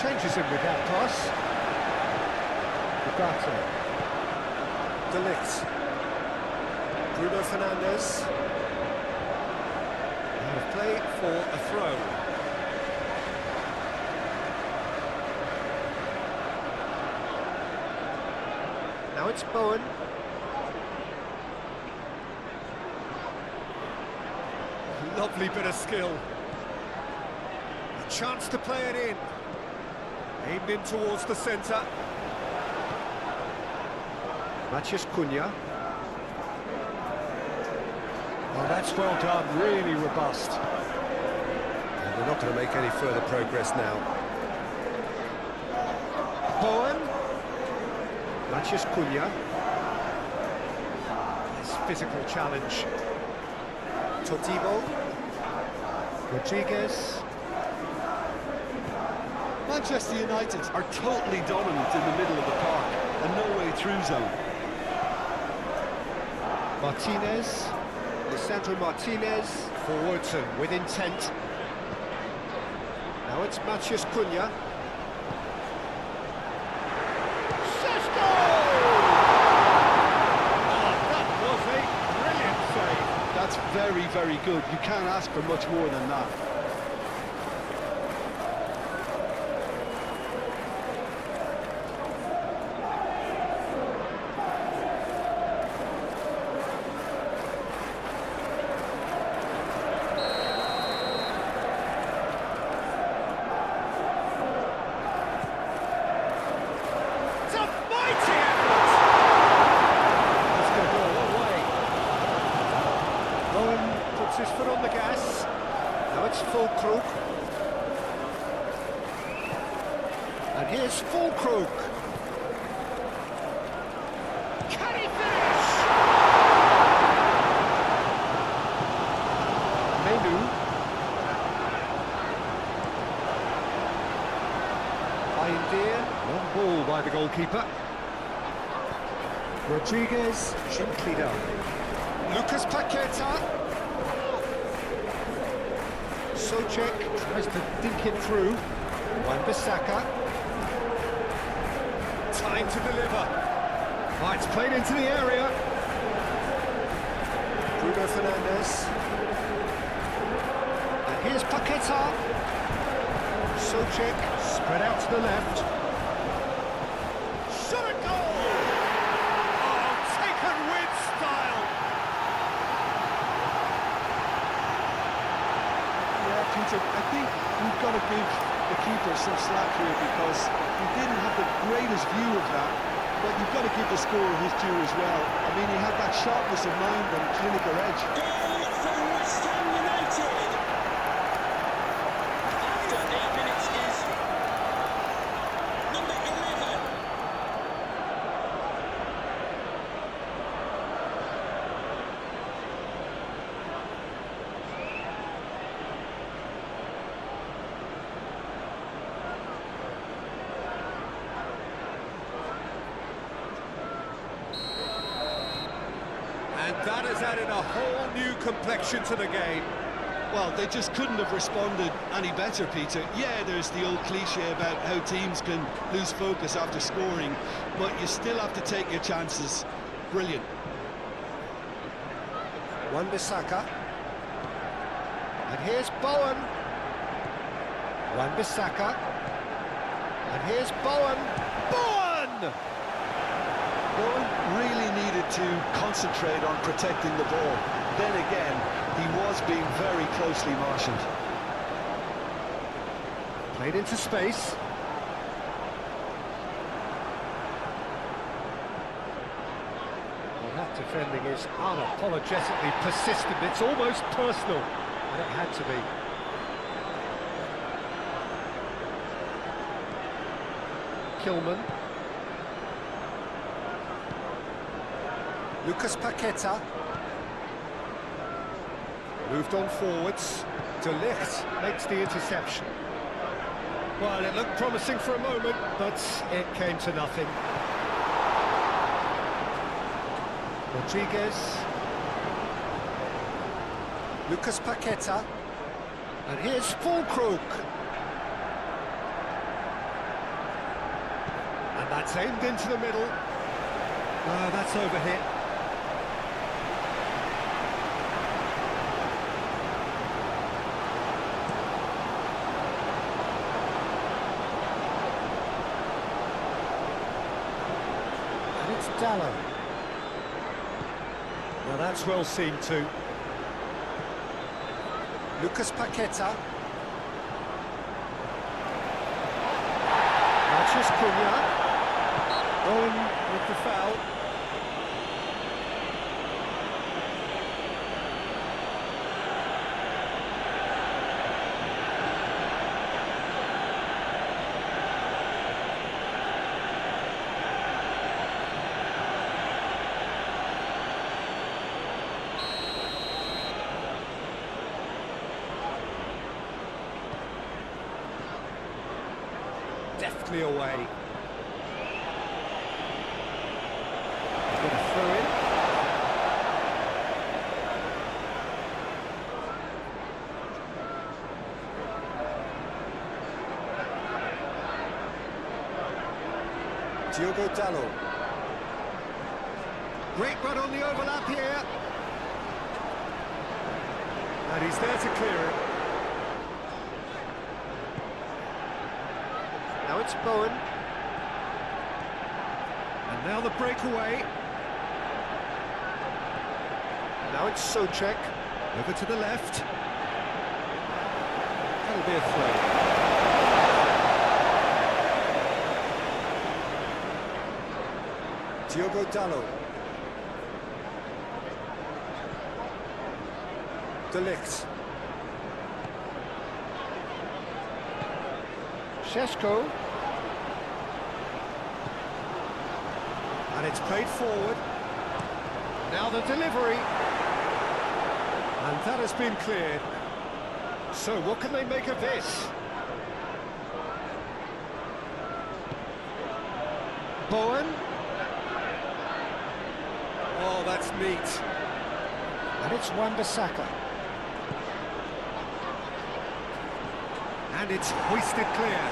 Changes him with that pass. Ugarte. De Ligt. Bruno Fernandes. Out of play for a throw. Now it's Bowen. Lovely bit of skill. A chance to play it in. Aimed in towards the centre. Maciej Cunha. Well, that's well done, really robust. And they're not going to make any further progress now. Bowen. Maciej Cunha. Nice physical challenge. Totibo. Rodriguez. Manchester United are totally dominant in the middle of the park and no way through zone. Martinez. Lisandro Martinez. Forwards and with intent. Now it's Maciej Cunha. That's very, very good. You can't ask for much more than that. It's a mighty effort! That's going to go a long way. Bowen puts his foot on the gas. Now it's Fulkrug. And here's Fulkrug. Can he finish? Menu. Long ball by the goalkeeper. Rodriguez, gently down. Lucas Paqueta. Socek tries to dink it through. Wan-Bissaka. Time to deliver. Oh, it's played into the area. Bruno Fernandes. And here's Paqueta. Socek spread out to the left. Shot a goal! Oh, taken with style! Yeah, Peter, I think we've got to give the keeper some slack here because he didn't have the greatest view of that, but you've got to give the scorer his due as well. I mean, he had that sharpness of mind and clinical edge. Goal for West Ham United. After 8 minutes is number 11. And that has added a whole new complexion to the game. Well, they just couldn't have responded any better, Peter. Yeah, there's the old cliche about how teams can lose focus after scoring, but you still have to take your chances. Brilliant. Wan-Bissaka. And here's Bowen. Wan-Bissaka. And here's Bowen. Bowen! Bowen really needed to concentrate on protecting the ball. Then again, he was being very closely marshalled. Played into space. Well, that defending is unapologetically persistent. It's almost personal, and it had to be. Kilman. Lucas Paqueta. Moved on forwards. De Ligt makes the interception. Well, it looked promising for a moment, but it came to nothing. Rodriguez. Lucas Paqueta. And here's Fulkrug. And that's aimed into the middle. That's overhit. It's Dallo. Now that's well seen too. Lucas Paqueta. Matches Cunha. Owen with the foul. Deftly away. Going to throw in. Diogo Dallo. Great run on the overlap here. And he's there to clear it. Now it's Bowen. And now the breakaway. Now it's Souček. Over to the left. That'll be a throw. Diogo Dallo. De Ligt. Šeško. And it's played forward. Now the delivery. And that has been cleared. So what can they make of this? Bowen. Oh, that's neat. And it's Wan-Bissaka. And it's hoisted clear.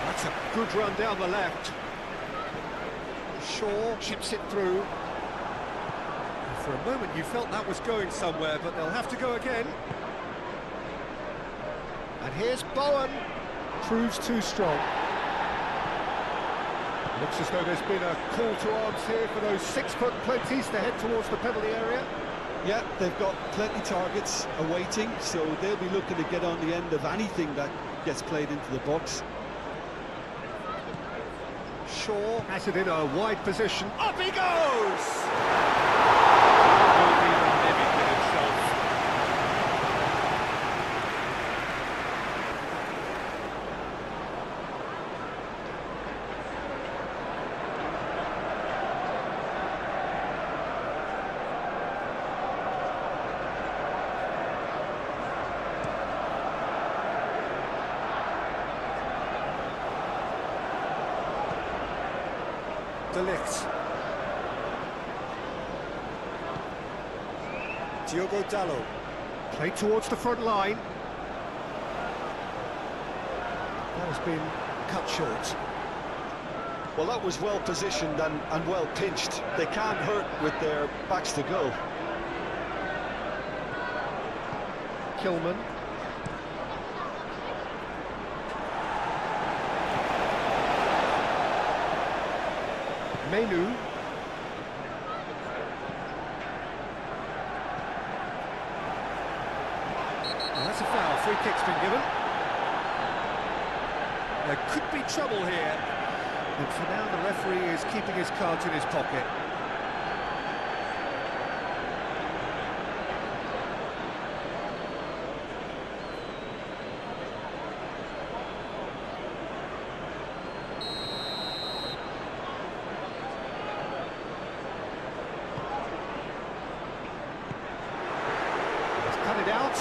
That's a good run down the left. Shaw chips it through. For a moment you felt that was going somewhere, but they'll have to go again. And here's Bowen. Proves too strong. Looks as though there's been a call to arms here for those 6-foot plenties to head towards the penalty area. Yeah, they've got plenty targets awaiting, so they'll be looking to get on the end of anything that gets played into the box. Shaw has it in a wide position. Up he goes! De Ligt. Diogo Dallo. Played towards the front line. That has been cut short. Well, that was well positioned and well pinched. They can't hurt with their backs to goal. Kilman. Menu. And that's a foul. Free kick's been given. There could be trouble here. And for now, the referee is keeping his cards in his pocket. Cut it out.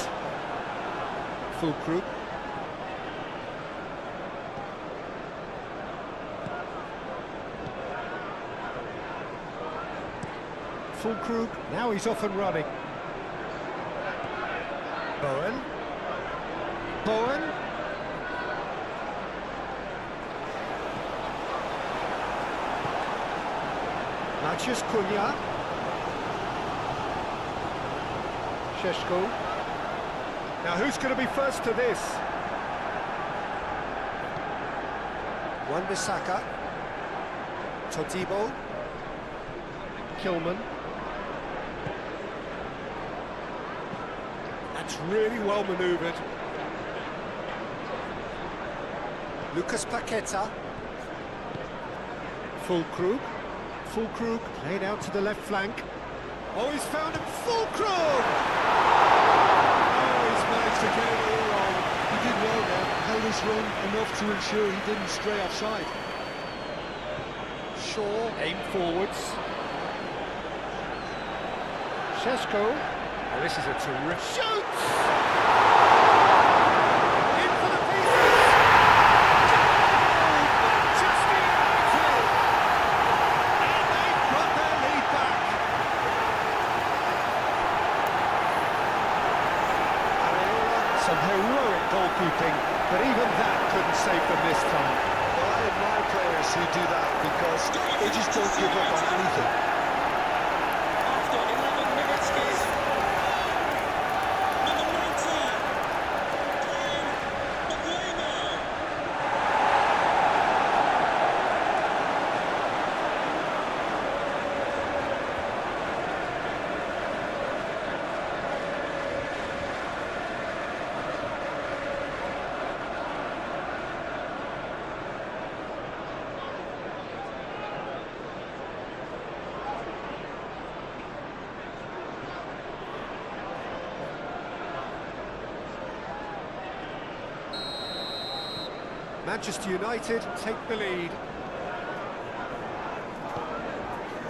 Full group. Full group. Now he's off and running. Bowen. Bowen. Matches Cunha. Šeško. Now who's going to be first to this? Wan-Bissaka. Todibo. Kilman. That's really well manoeuvred. Lucas Paqueta. Fulkrug. Fulkrug played out to the left flank. Oh, he's found him. Fulkrug! Oh, he's managed to get it all wrong. He did well there, held his run enough to ensure he didn't stray offside. Shaw, aim forwards. Šeško. Oh, this is a terrific... Shoots! In for the pieces! Manchester United! And they've got their lead back. Some heroic goalkeeping, but even that couldn't save them this time. Well, I admire players who do that because they just don't give up on anything. After 11 minutes is number 19, Brian McLean. Manchester United take the lead.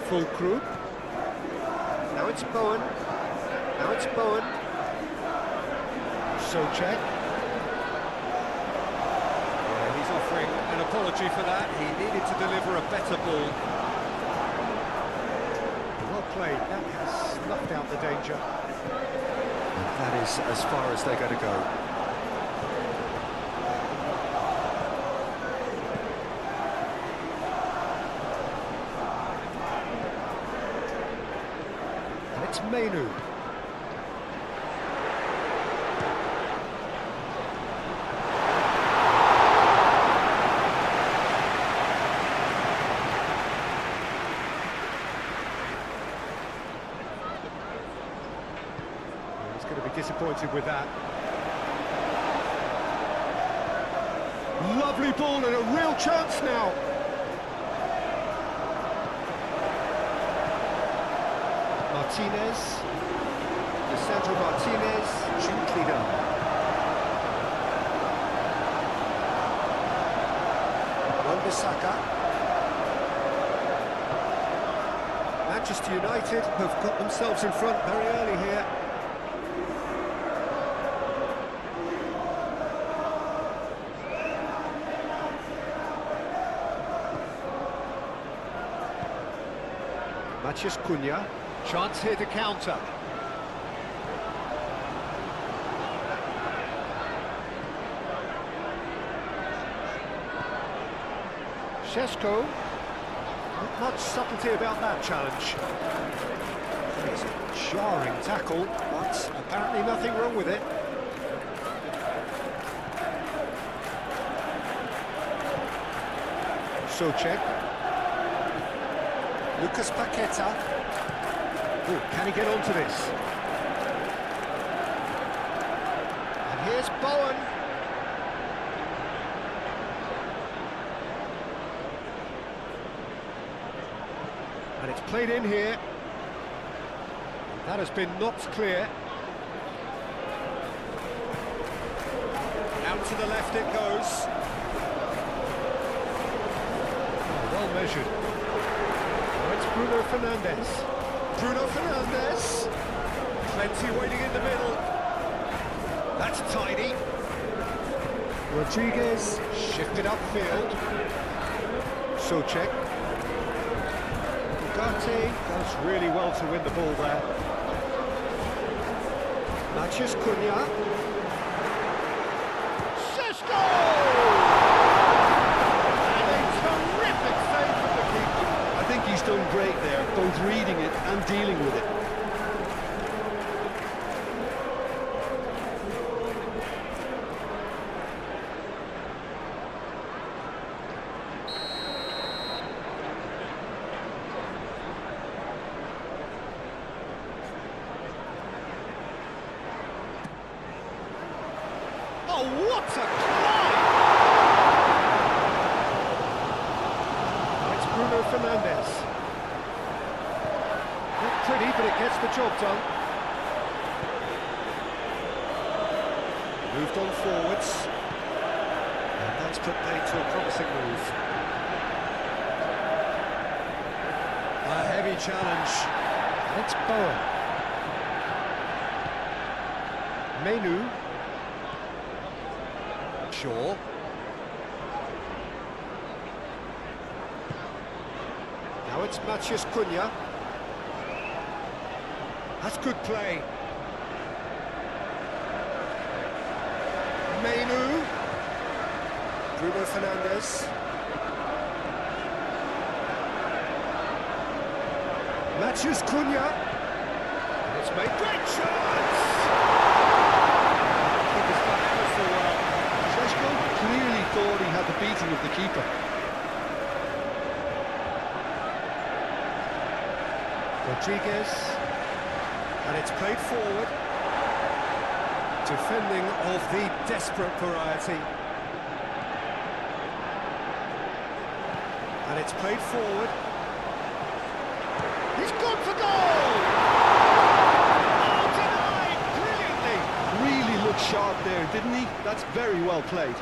Fulkrug. Now it's Bowen. Now it's Bowen. Socek. Yeah, he's offering an apology for that. He needed to deliver a better ball. Well played. That has snuffed out the danger. That is as far as they're going to go. It's Mainu. He's going to be disappointed with that. Lovely ball and a real chance now. Martinez, Lisandro Martinez, gently done. Wan-Bissaka. Manchester United have got themselves in front very early here. Matheus Cunha. Chance here to counter. Šeško. Not much subtlety about that challenge. It's a jarring tackle, but apparently nothing wrong with it. Socek. Lucas Paqueta. Oh, can he get onto this? And here's Bowen. And it's played in here. That has been knocked clear. Out to the left it goes. Oh, well measured. Now it's Bruno Fernandes. Bruno Fernandes. Plenty waiting in the middle. That's tidy. Rodriguez shifted upfield. Socek. Ugarte does really well to win the ball there. Matheus Cunha. Šeško! And a terrific save from the keeper. I think he's done great there, both reading it and dealing with it. what a climb! It's Bruno Fernandes. Not pretty, but it gets the job done. Moved on forwards. And that's put paid to a promising move. A heavy challenge. And it's Bowen. Menu. Shaw. Now it's Matthias Cunha. That's good play. Menu. Bruno Fernandes. Matthias Cunha. It's made great chance. Keeper's done ever so well. Šeško clearly thought he had the beating of the keeper. Rodriguez. And it's played forward. Defending of the desperate variety. And it's played forward. He's gone for goal! Oh, denied brilliantly! Really looked sharp there, didn't he? That's very well played.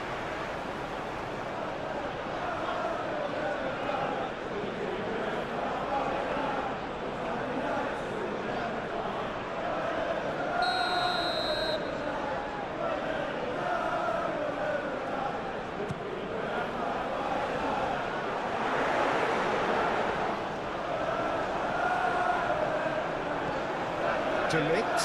Delict.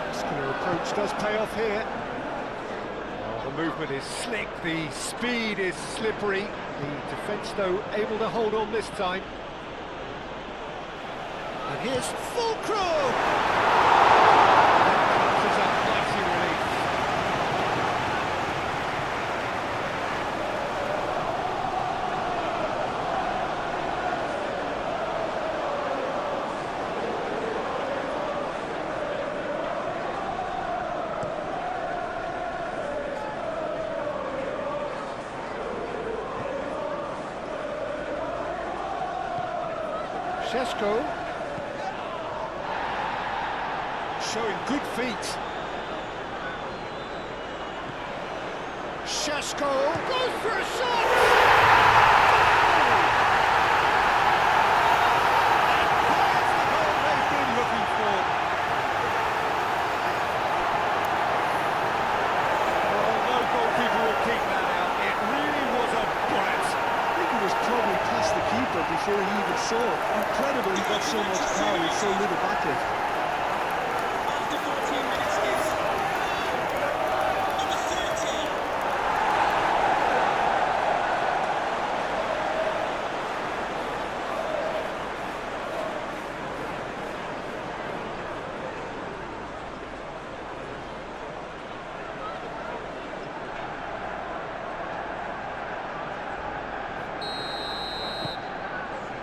Muscular approach does pay off here. Oh, the movement is slick, the speed is slippery. The defence, though, able to hold on this time. And here's Fulcrum! This is a mighty relief. Šeško showing good feet. Šeško goes for a shot! There's the goal they've been looking for. Well, no goalkeeper will keep that out. It really was a bullet. I think he was probably past the keeper before he even saw it. Incredible he got so much power with so little backlift. After 14 minutes is number 13.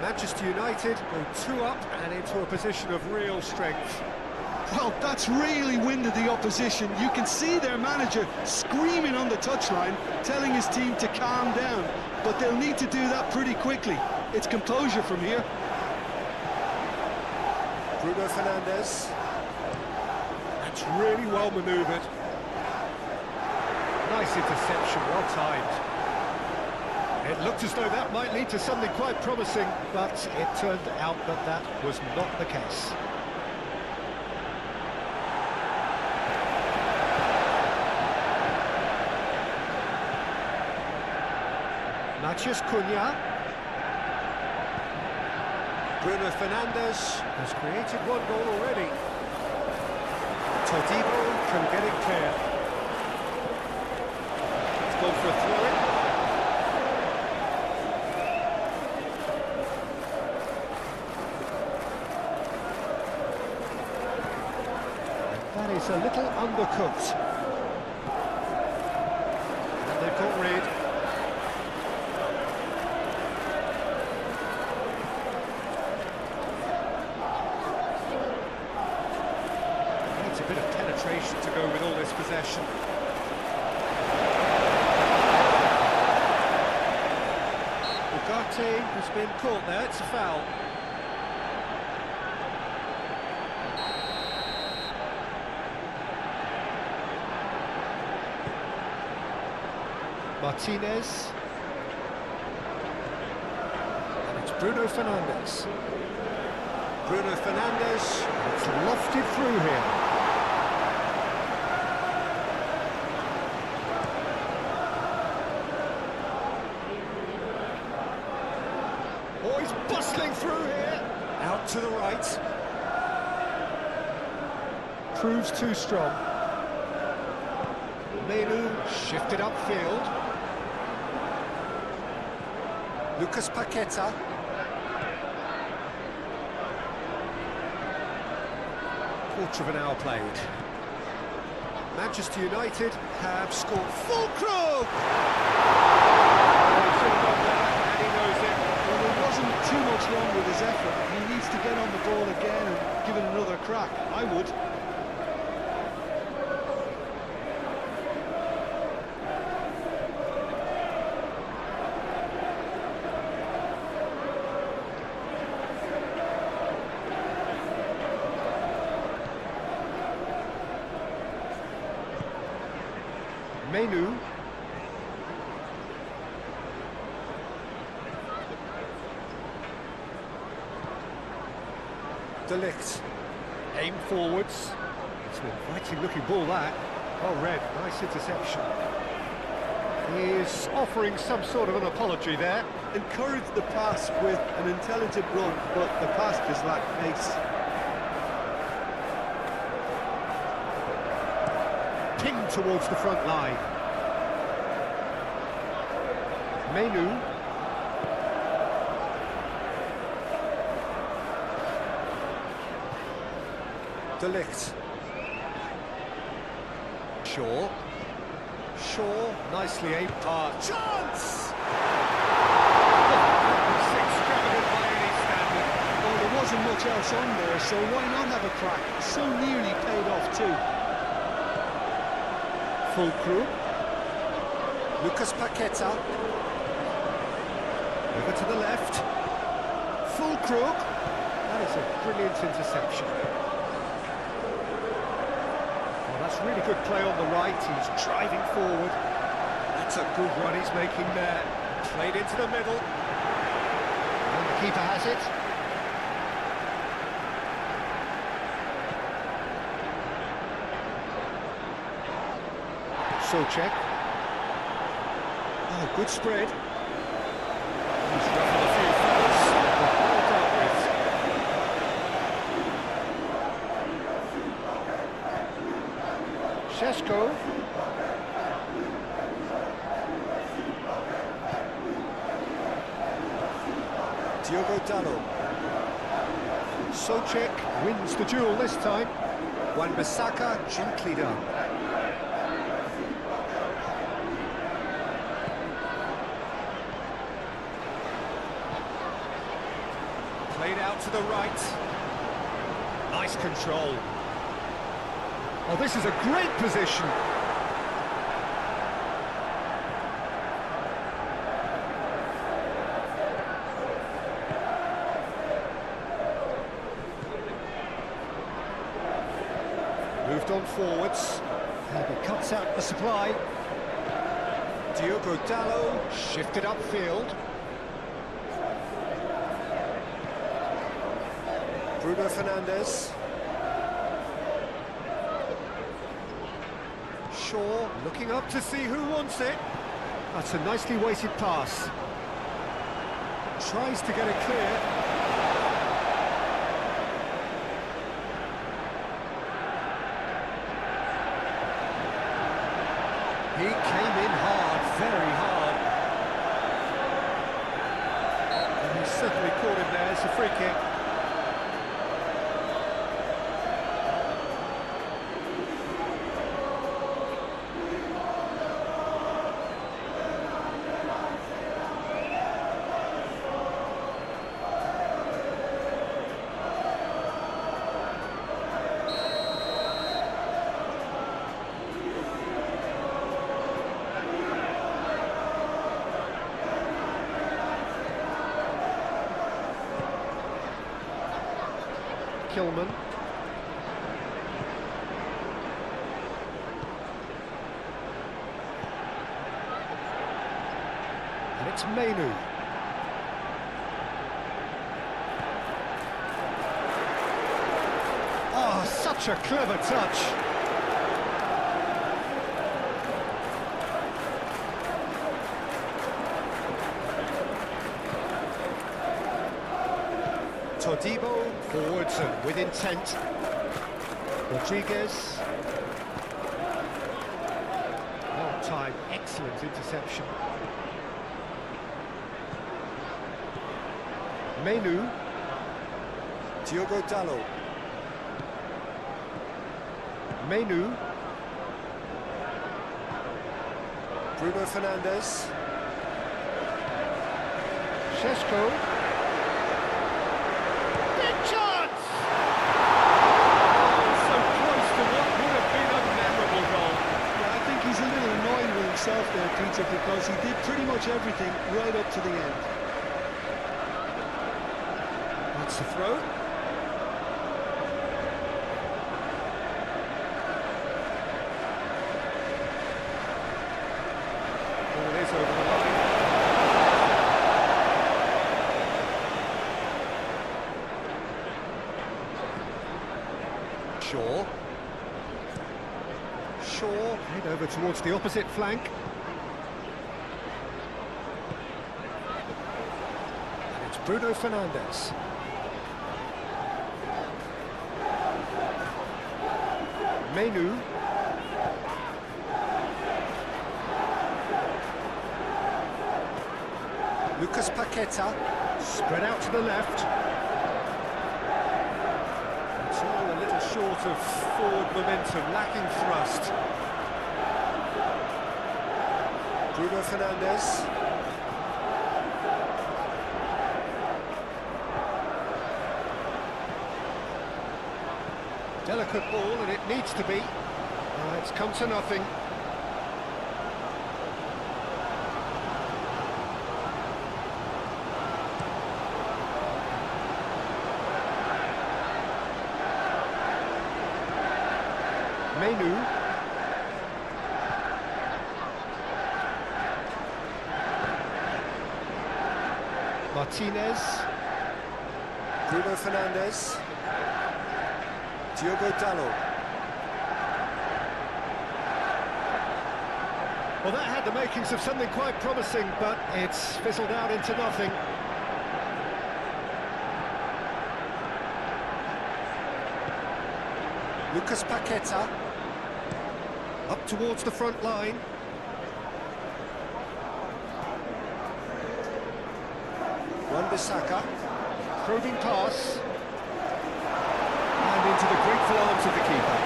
Manchester United go 2 up and into a position of real strength. Well, that's really winded the opposition. You can see their manager screaming on the touchline, telling his team to calm down. But they'll need to do that pretty quickly. It's composure from here. Bruno Fernandes. That's really well manoeuvred. Nice interception, well timed. It looked as though that might lead to something quite promising, but it turned out that that was not the case. Matthias Cunha. Bruno Fernandes has created one goal already. Todibo can get it clear. It's gone for a throw-in. That is a little undercooked. And they've got rid. Needs a bit of penetration to go with all possession. Ugarte has been caught there, it's a foul. Martinez. And it's Bruno Fernandes. Bruno Fernandes, it's lofted through here. Oh, he's bustling through here. Out to the right. Proves too strong. Menu shifted upfield. Lucas Paqueta. Quarter of an hour played. Manchester United have scored. Fulcrum! And he knows it. Well, there wasn't too much wrong with his effort. He needs to get on the ball again and give it another crack. I would. Menu. De Ligt. Aim forwards. It's an inviting looking ball that. Oh, Red, nice interception. He is offering some sort of an apology there. Encouraged the pass with an intelligent run, but the pass just lacked pace. Pinged towards the front line. Menu. De Ligt. Shaw. Shaw, nicely aimed pass. Chance! Extravagant by any standard. Well, there wasn't much else on there, so why not have a crack? So nearly paid off too. Fulcrum. Lucas Paqueta. Over to the left. Fulcrum. That is a brilliant interception. Well, that's really good play on the right. He's driving forward. That's a good run he's making there. Played into the middle. And the keeper has it. Souček. Oh, good spread. He's ruffled a few feathers, but well dealt with. Šeško. Diogo Dalot. Souček wins the duel this time. Wan-Bissaka gently done. Played out to the right. Nice control. Oh, this is a great position. Moved on forwards. And he cuts out the supply. Diogo Dalot shifted upfield. Bruno Fernandes. Shaw looking up to see who wants it. That's a nicely weighted pass. Tries to get it clear. He came in hard, very hard. And he certainly caught him there. It's a free kick. Kilman. And it's Mainu. Oh, such a clever touch. Todibo forwards and with intent. Rodriguez. Well timed, excellent interception. Mainu. Diogo Dalot. Mainu. Bruno Fernandes. Šeško. Big chance! Oh, so close to what would have been a memorable goal. Yeah, I think he's a little annoyed with himself there, Peter, because he did pretty much everything right up to the end. That's the throw. Ball is over the line. Shaw, head over towards the opposite flank. And it's Bruno Fernandes. Mainu. Lucas Paqueta, spread out to the left. It's all a little short of forward momentum, lacking thrust. Bruno Fernandes. Delicate ball, and it needs to be. It's come to nothing. Mainu. Martinez. Bruno Fernandes. Diogo Dalot. Well, that had the makings of something quite promising, but it's fizzled out into nothing. Lucas Paqueta. Up towards the front line. Wan-Bissaka. Probing pass. And into the grateful arms of the keeper.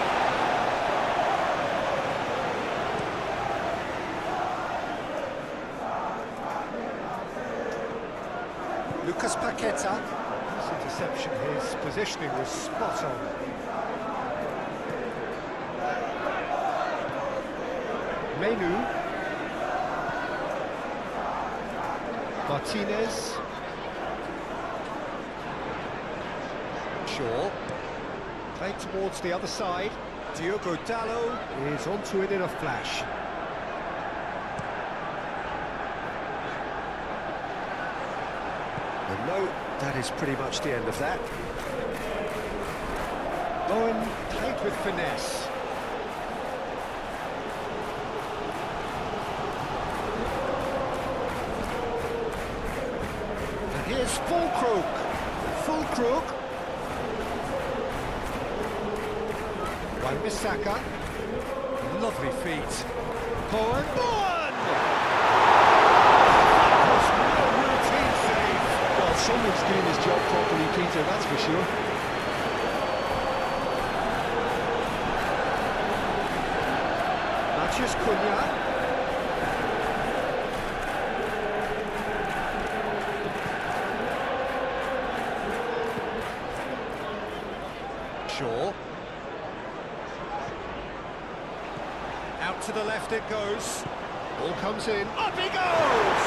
Lucas Paqueta. This interception, his positioning was spot on. Mainu. Martinez. Shaw. Played towards the other side. Diogo Dalot is onto it in a flash. And no, that is pretty much the end of that. Bowen played with finesse. And here's Fulkrug. Fulkrug. Wan-Bissaka. Lovely feet. Bowen. Bowen! That was no routine save. Well, someone's doing his job properly, Peter, that's for sure. Matheus Cunha. Shaw. Out to the left it goes. Ball comes in. Up he goes!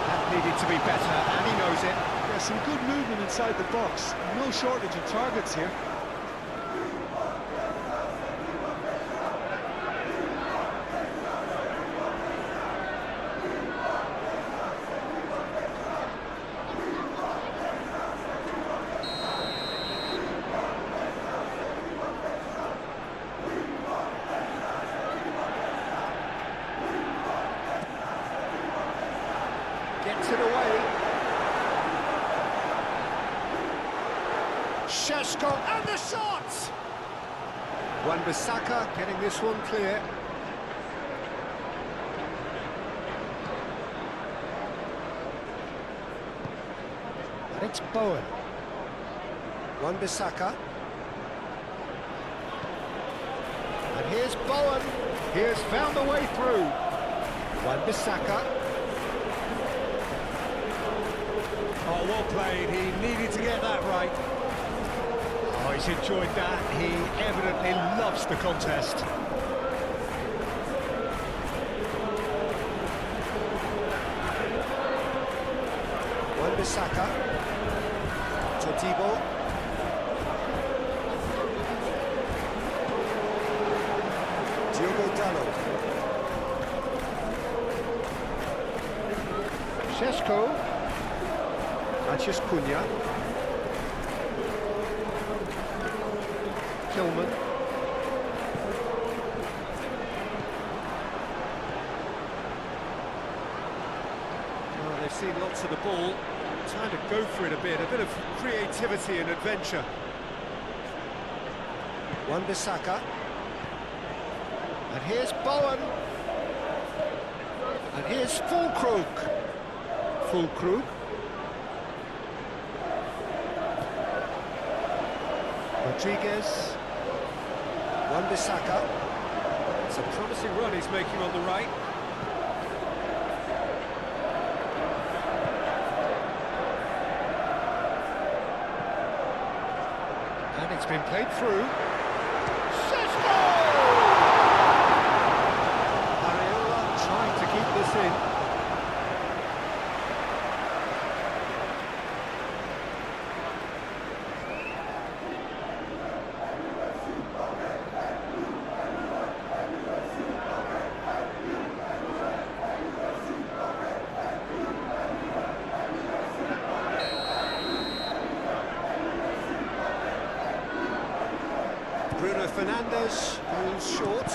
That needed to be better, and he knows it. Yeah, some good movement inside the box. No shortage of targets here. Gets it away. Šeško and the shot! Wan-Bissaka getting this one clear. And it's Bowen. Wan-Bissaka. And here's Bowen. He has found a way through. Wan-Bissaka. Oh, well played. He needed to get that right. Oh, he's enjoyed that. He evidently loves the contest. Wan-Bissaka. Todibo. Diogo Dalot. Šeško. Maciej Cunha. Tillman. Well, they've seen lots of the ball. Time to go for it a bit of creativity and adventure. Wan-Bissaka. And here's Bowen. And here's Füllkrug. Füllkrug. Rodriguez. Wan-Bissaka. It's a promising run he's making on the right. And it's been played through. Šeško! Areola trying to keep this in. Bruno Fernandes goes short.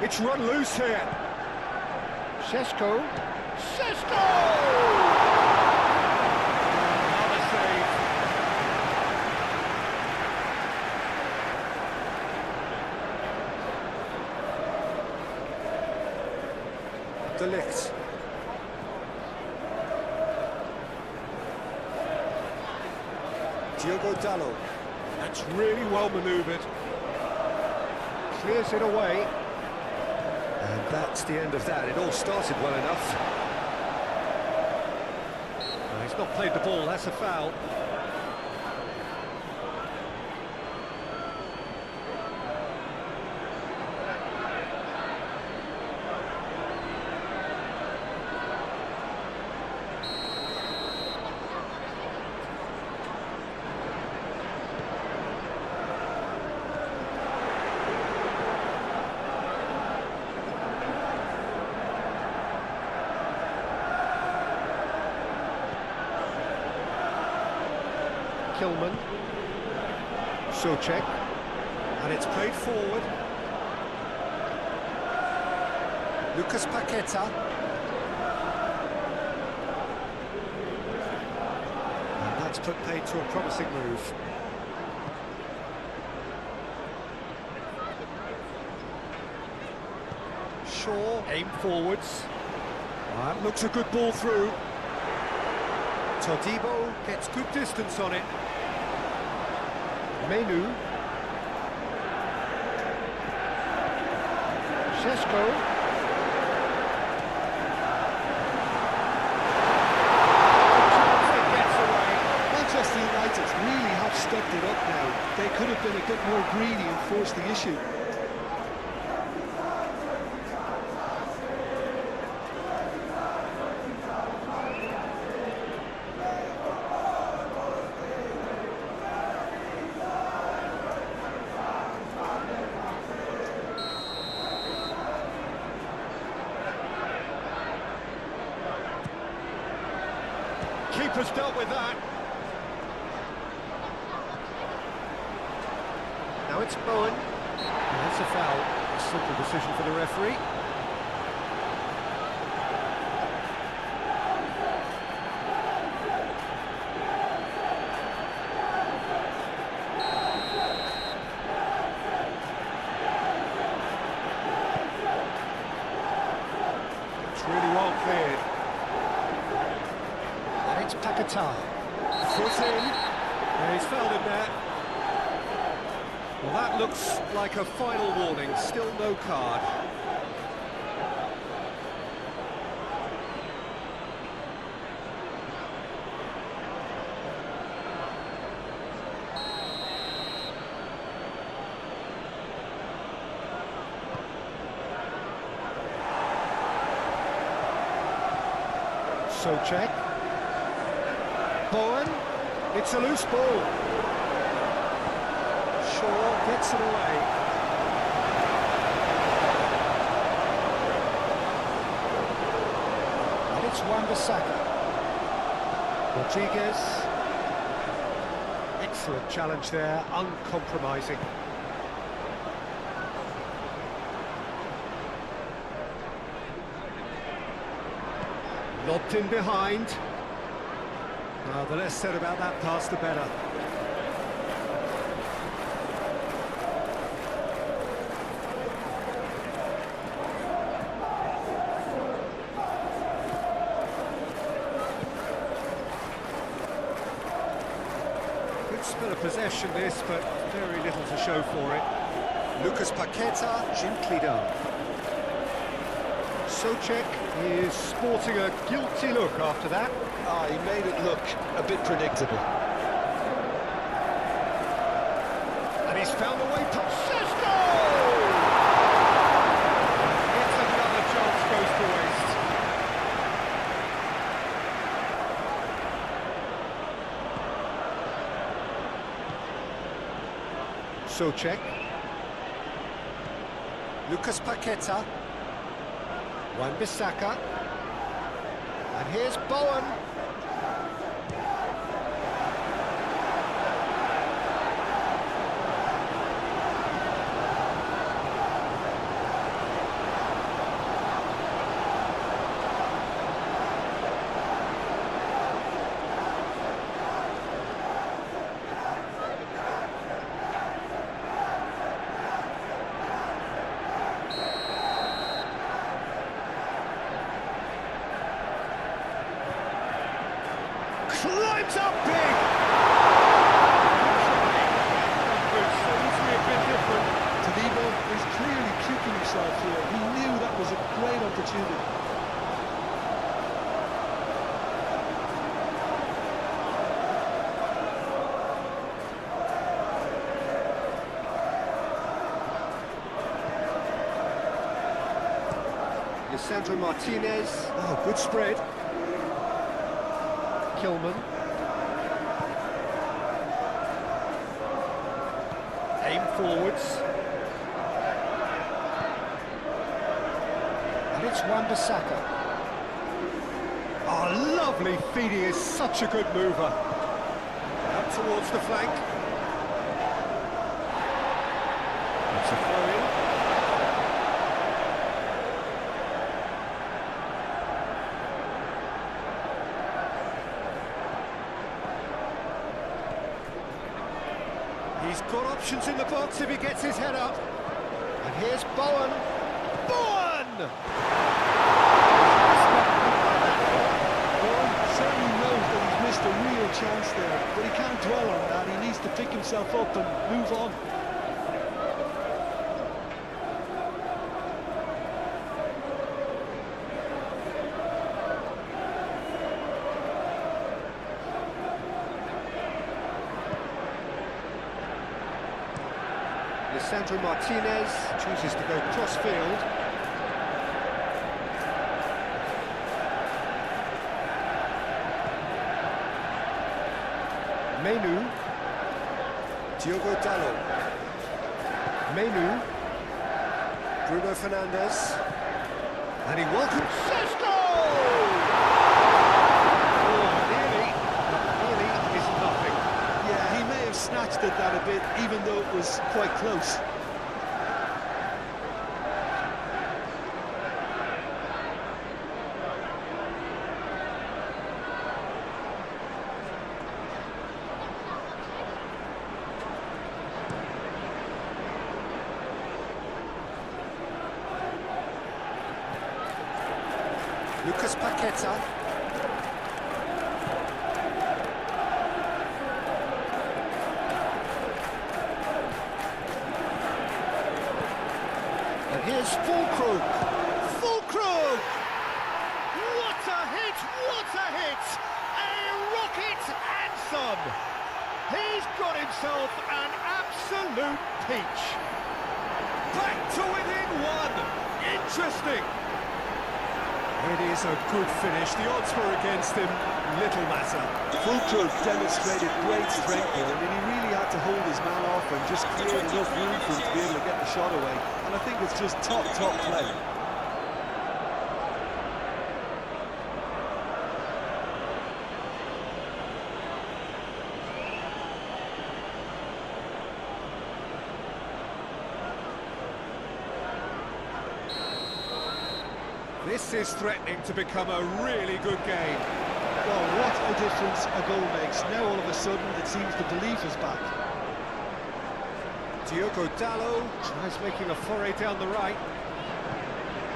It's run loose here. Šeško. Šeško! Another save. De Ligt. Diogo Dalot. That's really well manoeuvred. Clears it away. And that's the end of that. It all started well enough. No, he's not played the ball, that's a foul. Kilman. Souček. And it's played forward. Lucas Paqueta. And that's put paid to a promising move. Shaw, aim forwards. That looks a good ball through. Todibo gets good distance on it. Menu. Šeško. Manchester United really have stepped it up now. They greedy and force the issue. Keeper's dealt with that. Now it's Bowen. And that's a foul. A simple decision for the referee. It's really well cleared. It's Paquetá. Foot in. Yeah, he's fouled him there. Well, that looks like a final warning. Still no card. Socek. Bowen, it's a loose ball. Shaw gets it away. And it's Wan-Bissaka. Rodriguez. Excellent challenge there, uncompromising. Lobbed in behind. Well, the less said about that pass, the better. Good spell of possession this, but very little to show for it. Lucas Paquetá gently done. Socek is sporting a guilty look after that. He made it look a bit predictable. And he's found a way to Cisco! It's another chance goes to waste. Socek. Lucas Paquetá. Wan-Bissaka. And here's Bowen. Climbs up big! Seems to be a bit different. Todibo is clearly kicking himself here. He knew that was a great opportunity. Lisandro Martinez. Oh, good spread. Kilman. Aim forwards. And it's Wan-Bissaka. Oh, lovely feed. He is such a good mover. Up towards the flank. It's a throw-in. He's got options in the box if he gets his head up. And here's Bowen. Bowen! Bowen certainly knows that he's missed a real chance there, but he can't dwell on that. He needs to pick himself up and move on. Lisandro Martinez chooses to go cross-field. Menu. Diogo Dalot. Menu. Bruno Fernandes. And he welcomes Sesko! Oh, nearly is nothing. Yeah, he may have snatched at that a bit, even though it was quite close. Lucas Paqueta. And here's Fulkrug. Fulkrug! What a hit! What a hit! A rocket and some! He's got himself an absolute peach. Back to within one. Interesting. It is a good finish. The odds were against him. Little matter. Fulkrug demonstrated great strength here. I mean, he really had to hold his man off and just clear enough room for him to be able to get the shot away. And I think it's just top play. This is threatening to become a really good game. Well, what a difference a goal makes. Now all of a sudden it seems the belief is back. Diogo Dalot tries making a foray down the right.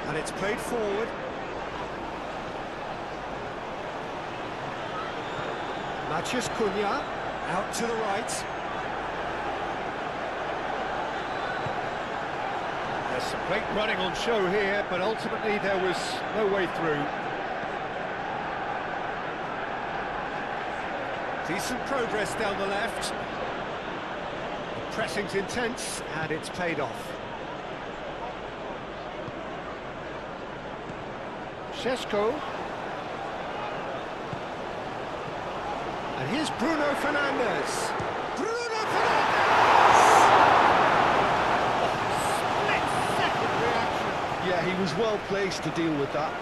And it's played forward. Matheus Cunha out to the right. There's some great running on show here, but ultimately there was no way through. Decent progress down the left. The pressing's intense, and it's paid off. Sesko. And here's Bruno Fernandes. Bruno Fernandes! Split-second reaction. Yeah, he was well placed to deal with that.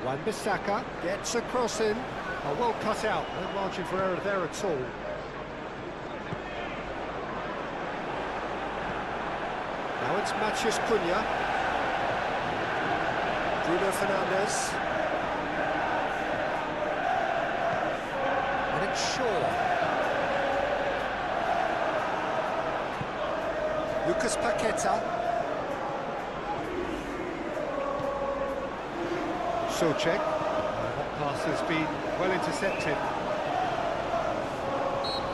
Wan-Bissaka gets a cross in. Oh, well cut out, no margin for error there at all. Now it's Matheus Cunha. Bruno Fernandes. And it's Shaw. Lucas Paqueta. Souček. That pass has been well intercepted.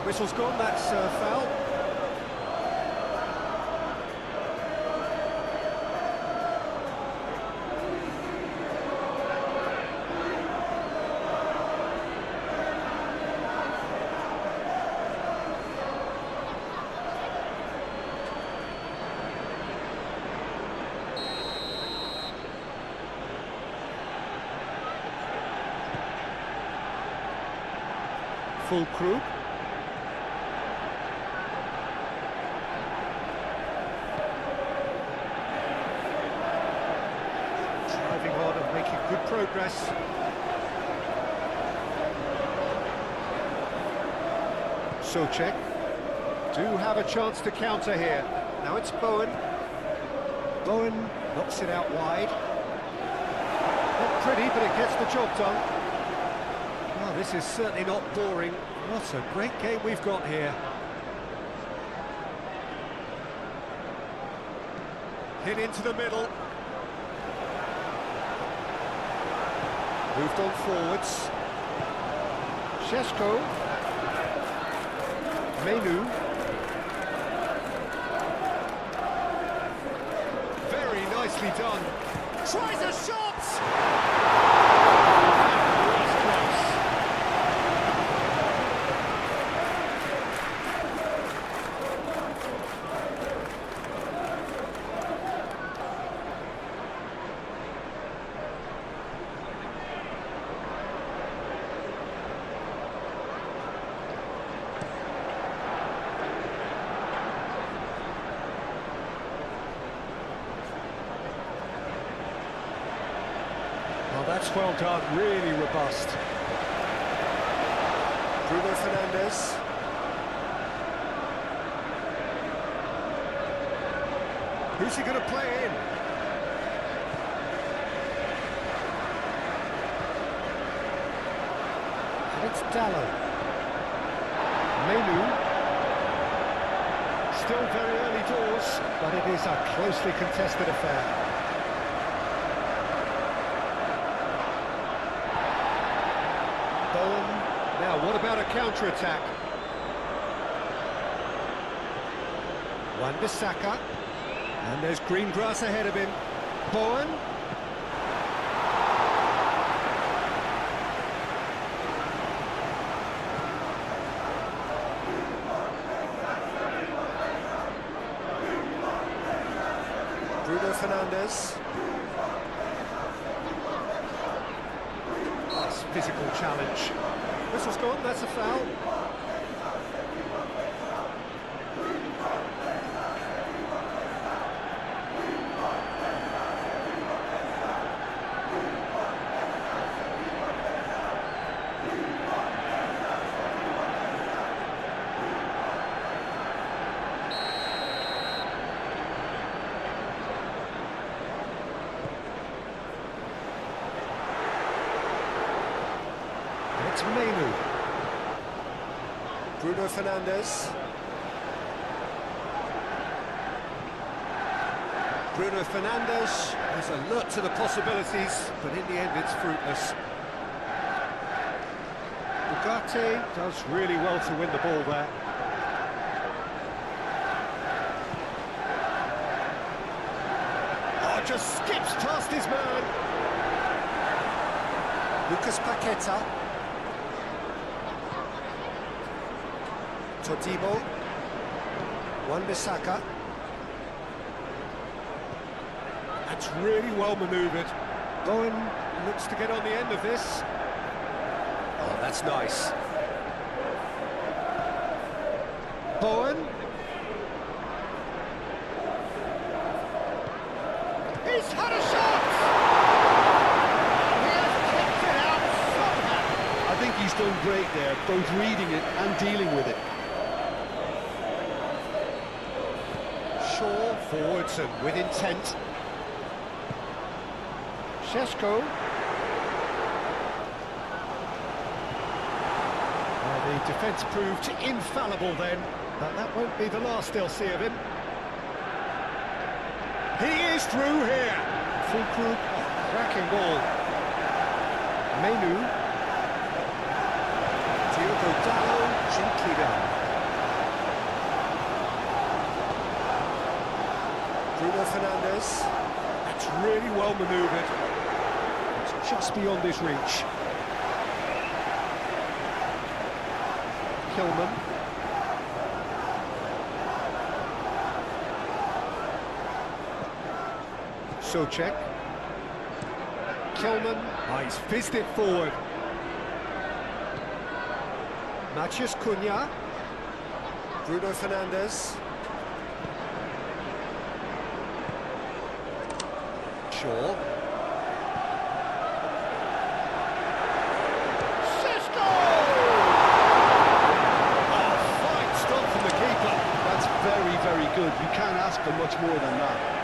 Whistle's gone, that's a foul. Fulkrug. Driving hard and making good progress. Souček do have a chance to counter here. Now it's Bowen. Bowen knocks it out wide. Not pretty, but it gets the job done. Well, this is certainly not boring. What a great game we've got here. Hit into the middle. Moved on forwards. Šeško. Menu. Very nicely done. Tries a shot! Well, that's well done, really robust. Bruno Fernandes. Who's he going to play in? And it's Dallo. Menu. Still very early doors, but it is a closely contested affair. Bowen. Now, what about a counter-attack? Wan-Bissaka. And there's green grass ahead of him. Bowen. Bruno Fernandes. That's physical challenge. Whistle's gone, that's a foul. It's Menu. Bruno Fernandes. Bruno Fernandes is alert to the possibilities, but in the end it's fruitless. Ugarte does really well to win the ball there. Oh, just skips past his man. Lucas Paqueta. Todibo. Wan-Bissaka. That's really well manoeuvred. Bowen looks to get on the end of this. Oh, that's nice. Bowen. He's had a shot! He has kicked it out somehow. I think he's done great there, both reading it and dealing with it. Shaw forwards and with intent. Šeško. Well, the defence proved infallible then, but that won't be the last they'll see of him. He is through here. Full group, cracking ball. Menu. Diogo Dallo, gently done. Bruno Fernandes. That's really well manoeuvred. It's just beyond his reach. Kilman. Souček. Kilman. Oh, he's fizzed it forward. Matheus Cunha. Bruno Fernandes. Shaw. very good. You can't ask for much more than that.